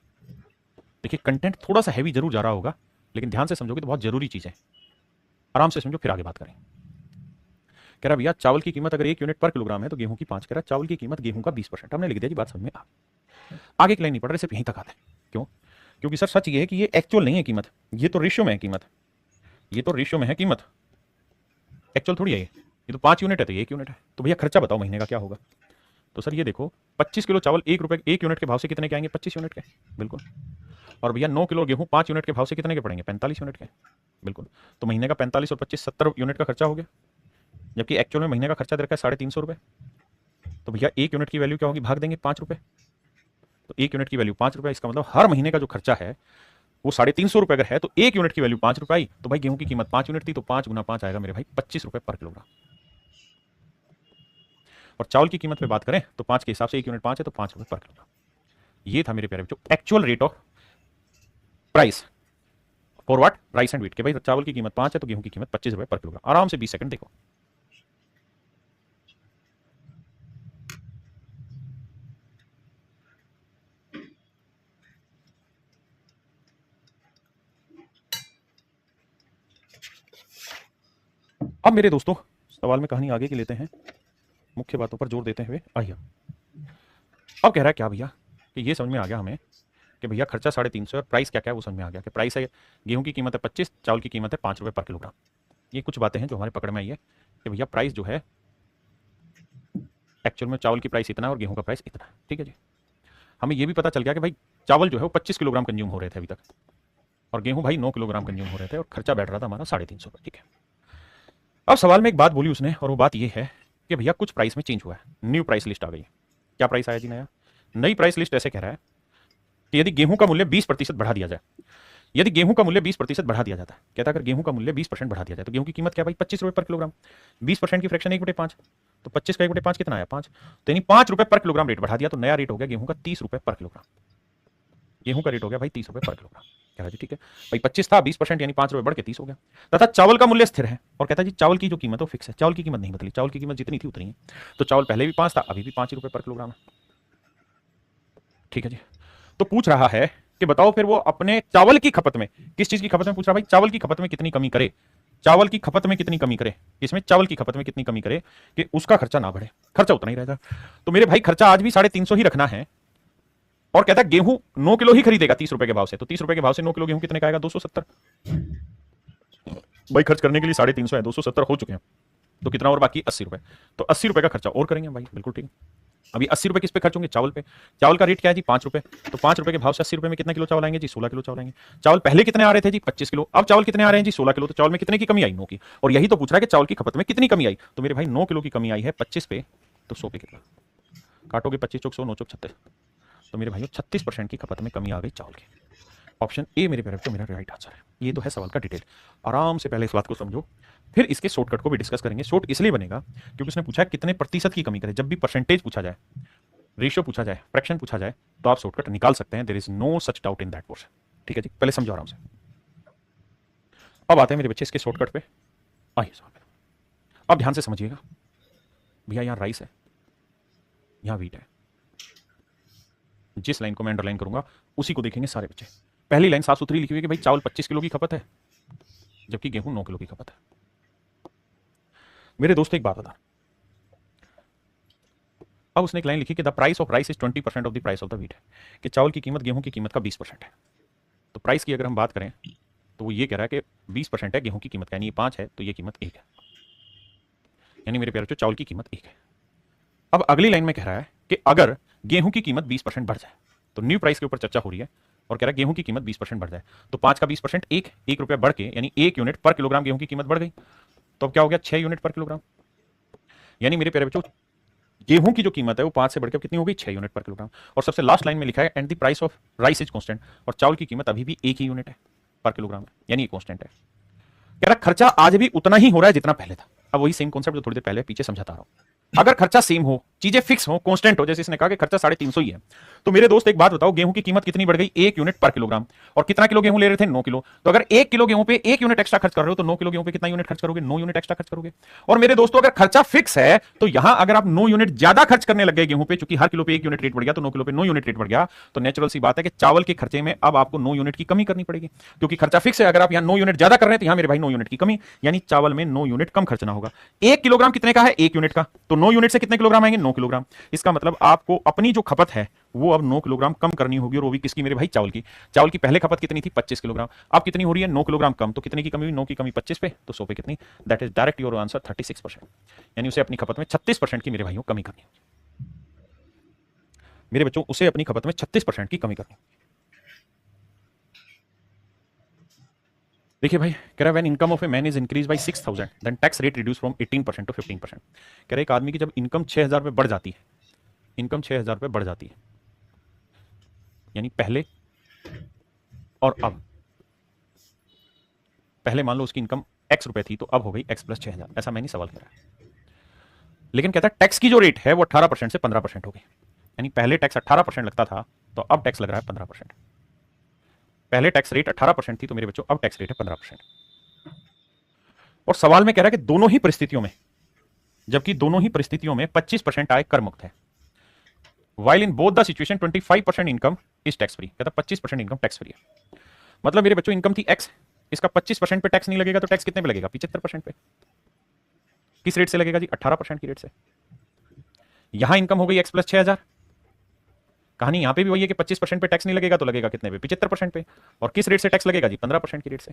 देखिए कंटेंट थोड़ा सा हैवी जरूर जा रहा होगा, लेकिन ध्यान से समझोगे तो बहुत जरूरी चीज है। आराम से समझो फिर आगे बात करें। कह रहा भैया चावल की कीमत अगर 1 यूनिट पर किलोग्राम है तो गेहूं की 5। कह रहा चावल की कीमत गेहूं का 20%। हमने लिख दिया जी, बात समझ में आ गई। आगे की लाइन नहीं पढ़ रहे, सिर्फ यहीं तक आते हैं। क्यों? क्योंकि सर सच ये है कि ये एक्चुअल नहीं है कीमत, ये तो रेशियो में है कीमत, ये तो रेशियो में है कीमत, एक्चुअल थोड़ी है ये तो 5 यूनिट है तो ये 1 यूनिट है। तो भैया खर्चा बताओ महीने का क्या होगा? तो सर ये देखो 25 किलो चावल 1 रुपए 1 यूनिट के भाव से कितने के आएंगे? 25 यूनिट के, बिल्कुल। और भैया 9 किलो गेहूं 5 यूनिट के भाव से कितने के पड़ेंगे? 45 यूनिट के, बिल्कुल। तो महीने का 45 और 25 70 यूनिट का खर्चा हो गया, जबकि एक्चुअल में महीने का खर्चा दे रखा है 350 रुपये। तो भैया 1 यूनिट की वैल्यू क्या होगी? भाग देंगे 5 रुपये। तो 1 यूनिट की वैल्यू 5 रुपये, इसका मतलब हर महीने का जो खर्चा है वो 350 रुपये अगर है तो 1 यूनिट की वैल्यू 5 रुपये आई। तो भाई गेहूं की कीमत 5 यूनिट थी तो 5 गुना 5 आएगा मेरे भाई 25 रुपये पर किलोग्राम। और चावल की कीमत पे बात करें तो 5 के हिसाब से 1 यूनिट 5 है तो 5 रुपये पर किलोग्राम। ये था मेरे प्यारे बच्चों actual rate of price for what? Rice and wheat. के भाई चावल की कीमत 5 है तो गेहूं की कीमत 25 रुपये पर किलोग्राम। आराम से 20 सेकंड देखो। अब मेरे दोस्तों सवाल में कहानी आगे की लेते हैं, मुख्य बातों पर जोर देते हुए आइए। अब कह रहा है क्या भैया कि ये समझ में आ गया हमें कि भैया खर्चा 350 और प्राइस क्या क्या है वो समझ में आ गया कि प्राइस है गेहूं की कीमत है 25, चावल की कीमत है 5 रुपये पर किलोग्राम। ये कुछ बातें हैं जो हमारे पकड़ में आई है कि भैया प्राइस जो है एक्चुअल में चावल की प्राइस इतना है और गेहूं का प्राइस इतना है। ठीक है जी। हमें ये भी पता चल गया कि भाई चावल जो है वो 25 किलोग्राम कंज्यूम हो रहे थे अभी तक, और गेहूं भाई 9 किलोग्राम कंज्यूम हो रहे थे, और खर्चा बैठ रहा था हमारा 350 रुपये। ठीक है। अब सवाल में एक बात बोली उसने, और वो बात ये है कि भैया कुछ प्राइस में चेंज हुआ है, न्यू प्राइस लिस्ट आ गई। क्या प्राइस आया जी नया? नई प्राइस लिस्ट ऐसे कह रहा है कि यदि गेहूं का मूल्य 20% बढ़ा दिया जाए, यदि गेहूं का मूल्य 20% बढ़ा दिया जाता है, कहता है अगर गेहूं का मूल्य 20% बढ़ा दिया जाए तो गेहूं की कीमत क्या भाई 25 रुपये पर किलोग्राम। 20% की फ्रैक्शन 1/5, तो 25 का 1/5 कितना आया? 5। तो यानी 5 रुपये पर किलोग्राम रेट बढ़ा दिया, तो नया रेट हो गया गेहूं का 30 रुपये पर किलोग्राम। गेहूं का रेट हो गया भाई 30 रुपये पर किलोग्राम। कह रहा जी ठीक है भाई 25 था, 20% यानी 5 रुपये बढ़ के 30 हो गया। तथा चावल का मूल्य स्थिर है, और कहता है जी चावल की जो कीमत है वो फिक्स है, चावल की कीमत नहीं बदली, चावल की कीमत जितनी थी उतनी है। तो चावल पहले भी 5 था, अभी भी 5 रुपये पर किलोग्राम है। ठीक है जी। तो पूछ रहा है कि बताओ फिर वो अपने चावल की खपत में, किस चीज की खपत में पूछ रहा भाई? चावल की खपत में कितनी कमी करे, चावल की खपत में कितनी कमी करे, इसमें चावल की खपत में कितनी कमी करे कि उसका खर्चा ना बढ़े, खर्चा उतना ही रहेगा। तो मेरे भाई खर्चा आज भी 350 ही रखना है, और कहता है गेहूं 9 किलो ही खरीदेगा 30 रुपए के भाव से, तो 30 रुपए के भाव से 9 किलो गेहूं कितने का आएगा? 270। भाई खर्च करने के लिए 350 है, 270 हो चुके हैं, तो कितना और बाकी? 80 रुपए। तो 80 रुपए का खर्चा और करेंगे भाई, बिल्कुल ठीक। अभी 80 रुपए किस पे खर्च होंगे? चावल पे। चावल का रेट क्या है जी? 5 रुपए। तो 5 रुपए के भाव से 80 रुपए में कितना किलो चावल आएंगे जी? 16 किलो चावल आएंगे। चावल पहले कितने आ रहे थे जी? 25 किलो। अब चावल कितने आ रहे हैं जी? 16 किलो। तो चावल में कितने की कमी आई? 9 की। और यही तो पूछ रहा है कि चावल की खपत में कितनी कमी आई। तो मेरे भाई 9 किलो की कमी आई है 25 पे, तो 100 पे कितना काटोगे? 25 चौक 100, 9 चौक 36। तो मेरे भाइयों 36% की खपत में कमी आ गई चावल की। ऑप्शन ए मेरे प्यारे बच्चों मेरा राइट आंसर है। ये तो है सवाल का डिटेल। आराम से पहले इस बात को समझो, फिर इसके शॉर्टकट को भी डिस्कस करेंगे। शॉर्ट इसलिए बनेगा क्योंकि उसने पूछा है कितने प्रतिशत की कमी करें। जब भी परसेंटेज पूछा जाए, रेशियो पूछा जाए, फ्रैक्शन पूछा जाए, तो आप शॉर्टकट निकाल सकते हैं। There is no such doubt in that portion. ठीक है जी, पहले समझो आराम से। अब आते हैं मेरे बच्चे इसके शॉर्टकट पे। आइए सवाल पे, अब ध्यान से समझिएगा। भैया यहाँ राइस है, यहाँ व्हीट है। जिस लाइन को मैं अंडरलाइन करूंगा उसी को देखेंगे सारे बच्चे। पहली लाइन साफ सुथरी लिखी हुई है कि भाई चावल 25 किलो की खपत है, जबकि गेहूं 9 किलो की खपत है। मेरे दोस्तों एक बात बता, अब उसने एक लाइन लिखी कि the price of rice is 20% of the price of the wheat, कि चावल की कीमत गेहूं की कीमत का 20% है। तो प्राइस की अगर हम बात करें तो वो ये कह रहा है कि 20% है गेहूं की कीमत का, यानी ये 5 है तो ये कीमत 1 है, यानी मेरे प्यारे बच्चों चावल की कीमत 1 है। अब अगली लाइन में कह रहा है कि अगर गेहूं की कीमत 20% बढ़ जाए, तो न्यू प्राइस के ऊपर चर्चा हो रही है, और कह रहा है गेहूं की कीमत 20% बढ़ जाए, तो 5 का 20% 1 रुपया बढ़ के, यानी 1 यूनिट पर किलोग्राम गेहूं की कीमत बढ़ गई। तो अब क्या हो गया? 6 यूनिट पर किलोग्राम। यानी मेरे प्यारे बच्चों गेहूं की जो कीमत है वो 5 से बढ़कर कितनी हो गई? 6 यूनिट पर किलोग्राम। और सबसे लास्ट लाइन में लिखा है and the price of rice is constant, और चावल की कीमत अभी भी 1 ही यूनिट है पर किलोग्राम है, यानी ये कांस्टेंट है। कह रहा खर्चा आज भी उतना ही हो रहा है जितना पहले था। अब वही सेम कॉन्सेप्ट जो थोड़ी देर पहले पीछे समझाता रहा हूं। अगर खर्चा सेम हो, चीजें फिक्स हो, कांस्टेंट हो, जैसे इसने कहा कि खर्चा 350 ही है, तो मेरे दोस्त एक बात बताओ, गेहूं की कीमत कितनी बढ़ गई? 1 यूनिट पर किलोग्राम। और कितना किलो गेहूं ले रहे थे? 9 किलो। तो अगर 1 किलो गेहूं पे 1 यूनिट एक्स्ट्रा खर्च कर रहे हो, तो 9 किलो गेहूं पे कितना यूनिट खर्च करोगे? 9 यूनिट एक्स्ट्रा खर्च करोगे। और मेरे दोस्तों अगर खर्चा फिक्स है, तो यहां अगर आप 9 यूनिट ज्यादा खर्च करने लग गए गेहूं पे, चूंकि हर किलो पे 1 यूनिट रेट बढ़ गया, तो 9 किलो पे 9 यूनिट रेट बढ़ गया, तो नेचुरल सी बात है कि चावल के खर्चे में अब आपको 9 यूनिट की कमी करनी पड़ेगी, क्योंकि खर्चा फिक्स है। अगर आप यहां 9 यूनिट ज्यादा कर रहे हैं, तो यहां मेरे भाई 9 यूनिट की कमी, यानी चावल में 9 यूनिट कम खर्चना होगा। 1 किलोग्राम कितने का है? 1 यूनिट का। तो 9 यूनिट से कितने किलोग्राम आएंगे? 9 किलोग्राम। इसका मतलब आपको अपनी जो खपत है वो अब 9 किलोग्राम कम करनी होगी, और वो भी किसकी मेरे भाई? चावल की। चावल की पहले खपत कितनी थी? 25 किलोग्राम। अब कितनी हो रही है? 9 किलोग्राम कम। तो कितने की कमी हुई? 9 की कमी 25 पे, तो 100 पे कितनी? That is direct your answer 36%। यानी उसे अपनी खपत में 36% की मेरे भाइयों कमी करनी होगी। मेरे बच्चों, उसे अपनी खपत में 36% की कमी करनी होगी। देखिए भाई, कह रहा है when income of a man is increase by 6000 then tax rate reduce from 18% to 15%। कह रहे एक आदमी की जब इनकम 6000 रुपये बढ़ जाती है, इनकम 6000 रुपये बढ़ जाती है, यानी पहले और अब। पहले मान लो उसकी इनकम एक्स रुपए थी, तो अब हो गई एक्स प्लस 6000। ऐसा मैं नहीं सवाल कर रहा है, लेकिन कहता है टैक्स की जो रेट है वो 18% से 15% हो गई। यानी पहले टैक्स 18% लगता था, तो अब टैक्स लग रहा है 15%। पहले टैक्स रेट 18% थी, तो मेरे बच्चों अब टैक्स रेट है 15%। और सवाल में कह रहा है कि दोनों ही परिस्थितियों में, जबकि दोनों ही परिस्थितियों में 25% आय कर मुक्त है। While in both the situation 25% income is tax free. कहता 25% इनकम टैक्स फ्री है। मतलब मेरे बच्चों इनकम थी एक्स, इसका 25% पे टैक्स नहीं लगेगा, तो टैक्स कितने पे लगेगा? 75% पे। किस रेट से लगेगा जी? 18% की रेट से। यहां इनकम हो गई एक्स प्लस 6000। कहानी यहां पे भी वही है कि 25% पे टैक्स नहीं लगेगा, तो लगेगा कितने पे? 75% पे। और किस रेट से टैक्स लगेगा जी? 15% की रेट से।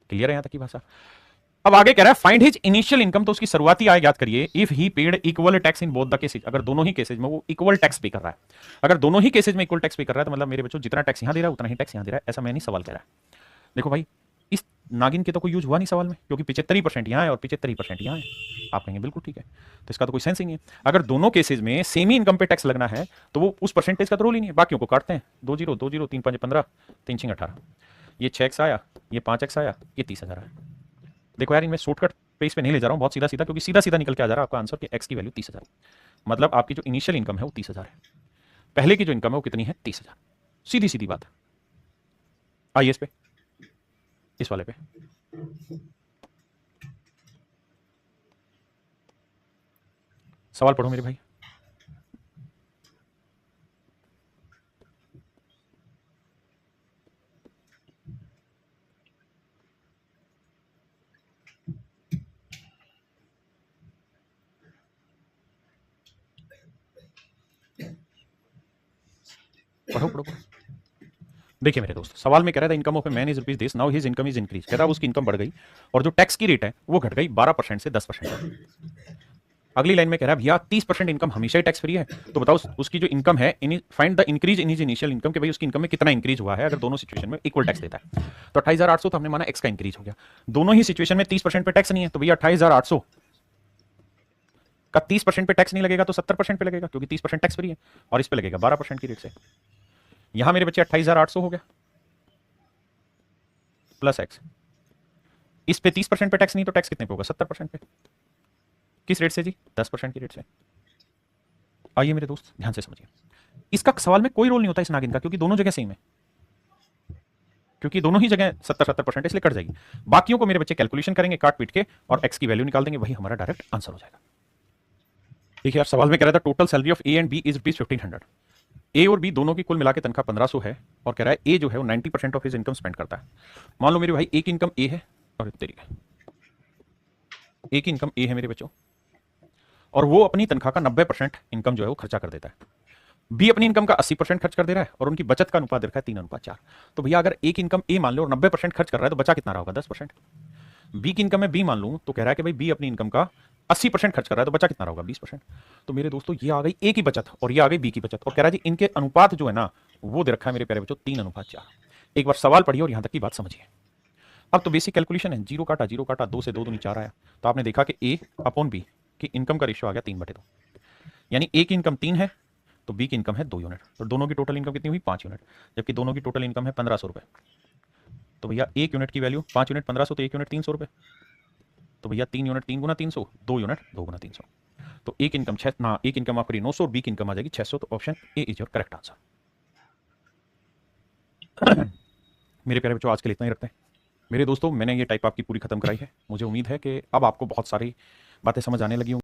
क्लियर है यहां तक की भाषा? अब आगे कह रहा है फाइंड हिज इनिशियल इनकम, तो उसकी शुरुआती आय ज्ञात करिए if he paid equal tax in both the cases. अगर दोनों ही केसेज में वो इक्वल टैक्स पे कर रहा है, अगर दोनों ही केसेज में इक्वल टैक्स पे कर रहा है, तो मतलब मेरे बच्चों जितना टैक्स यहां दे रहा है उतना ही टैक्स यहां दे रहा है। ऐसा मैं नहीं सवाल कह रहा है। देखो भाई, इस नागिन के तो कोई यूज हुआ नहीं सवाल में, क्योंकि 75% यहां है और 75% यहां है। आप कहेंगे बिल्कुल ठीक है, तो इसका तो कोई सेंस ही नहीं है। अगर दोनों केसेज में सेम ही इनकम पे टैक्स लगना है, तो वो उस परसेंटेज का तो रोल ही नहीं है। बाकियों को काटते हैं, 2 0 2 0 3 5 15 3 6 18, ये 6x आया, ये 5x आया, ये 30,000 आया। देखो यार, इनमें शॉर्टकट पेज पे नहीं ले जा रहा हूँ, बहुत सीधा सीधा, क्योंकि सीधा सीधा निकल के आ जा रहा है आपका आंसर कि एक्स की वैल्यू 30,000। मतलब आपकी जो इनिशियल इनकम है वो 30,000 है, पहले की जो इनकम है वो कितनी है? 30,000। सीधी सीधी बात। आइए इस पे, इस वाले पे। सवाल पढ़ो मेरे भाई। पढ़ो पढ़ो पढ़ो। देखिए मेरे दोस्त, सवाल में कह रहा था income of a man is rupees this, now his income is increase. कह रहा है उसकी इनकम बढ़ गई और जो टैक्स की रेट है वो घट गई 12% से 10%। अगली लाइन में कह रहा है भैया 30% इनकम हमेशा ही टैक्स फ्री है, तो बताओ उसकी जो इनकम है, find the increase in his initial income, कि भाई उसकी इनकम में कितना इंक्रीज हुआ है अगर दोनों सिचुएशन में इक्वल टैक्स देता है। तो 28,800 तो हमने माना एक्स का इंक्रीज हो गया। दोनों ही सिचुएशन में 30% पे टैक्स नहीं है, तो भैया 28,800 का 30% पे टैक्स नहीं लगेगा, तो 70% पे लगेगा, क्योंकि 30% टैक्स फ्री है। और इस पे लगेगा 12% की रेट से। यहां मेरे बच्चे 28,800 हो गया प्लस एक्स। इस पे 30% पे टैक्स नहीं, तो टैक्स कितने पे होगा? 70% पे। किस रेट से जी? 10% की रेट से। आइए मेरे दोस्त ध्यान से समझिए, इसका सवाल में कोई रोल नहीं होता इस नागिन का, क्योंकि दोनों जगह सेम है, क्योंकि दोनों ही जगह 70-70% इसलिए कट जाएगी। बाकियों को मेरे बच्चे कैलकुलेशन करेंगे काट पीट के, और एक्स की वैल्यू निकाल देंगे, वही हमारा डायरेक्ट आंसर हो जाएगा। देखिए यार, सवाल में कह रहा था total salary of A and B is rupees 1500। A और बी दोनों की कुल मिलाकर तनख्वाह 1500 है, और कह रहा है ए जो है वो 90% ऑफ हिज इनकम स्पेंड करता है। मान लो मेरे भाई ए की इनकम ए है, और तेरी ए की इनकम ए है मेरे बच्चों, और वो अपनी तनख्वाह का 90% इनकम जो है वो खर्चा कर देता है। बी अपनी इनकम का 80% खर्च कर दे रहा है, और उनकी बचत का अनुपात रखा है 3:4। तो भैया अगर ए की इनकम ए मान लो और 90% खर्च कर रहा है, तो बचा कितना रहा होगा? 10%। बी की इनकम में बी मान लूं, तो कह रहा है कि भाई बी अपनी इनकम का 80% खर्च कर रहा है, तो बचा कितना होगा? 20%। तो मेरे दोस्तों ये आ गई ए की बचत और ये आ गई बी की बचत, और कह रहा है जी इनके अनुपात जो है ना वो दे रखा है मेरे प्यारे बच्चों 3:4। एक बार सवाल पढ़िए और यहां तक की बात समझिए। अब तो बेसिक कैलकुलेशन है, जीरो काटा 2 से 2 दूनी 4 आया, तो आपने देखा कि ए अपॉन बी की इनकम का रेशियो आ गया 3/2। यानी ए की इनकम 3 है तो बी की इनकम है 2 यूनिट, तो दोनों की टोटल इनकम कितनी हुई? 5 यूनिट, जबकि दोनों की टोटल इनकम है 1500 रुपए। तो भैया 1 यूनिट की वैल्यू 5 यूनिट 1500, तो 1 यूनिट 300 रुपए। तो भैया 3 यूनिट 3 गुना 300, 2 यूनिट 2 गुना 300। तो एक इनकम एक इनकम आपकी 900 और बी की इनकम आ जाएगी 600। तो option A is your correct answer. मेरे प्यारे बच्चों, आज के लिए इतना ही रखते हैं। मेरे दोस्तों, मैंने ये टाइप आपकी पूरी खत्म कराई है। मुझे उम्मीद है कि अब आपको बहुत सारी बातें समझ आने लगी होंगी।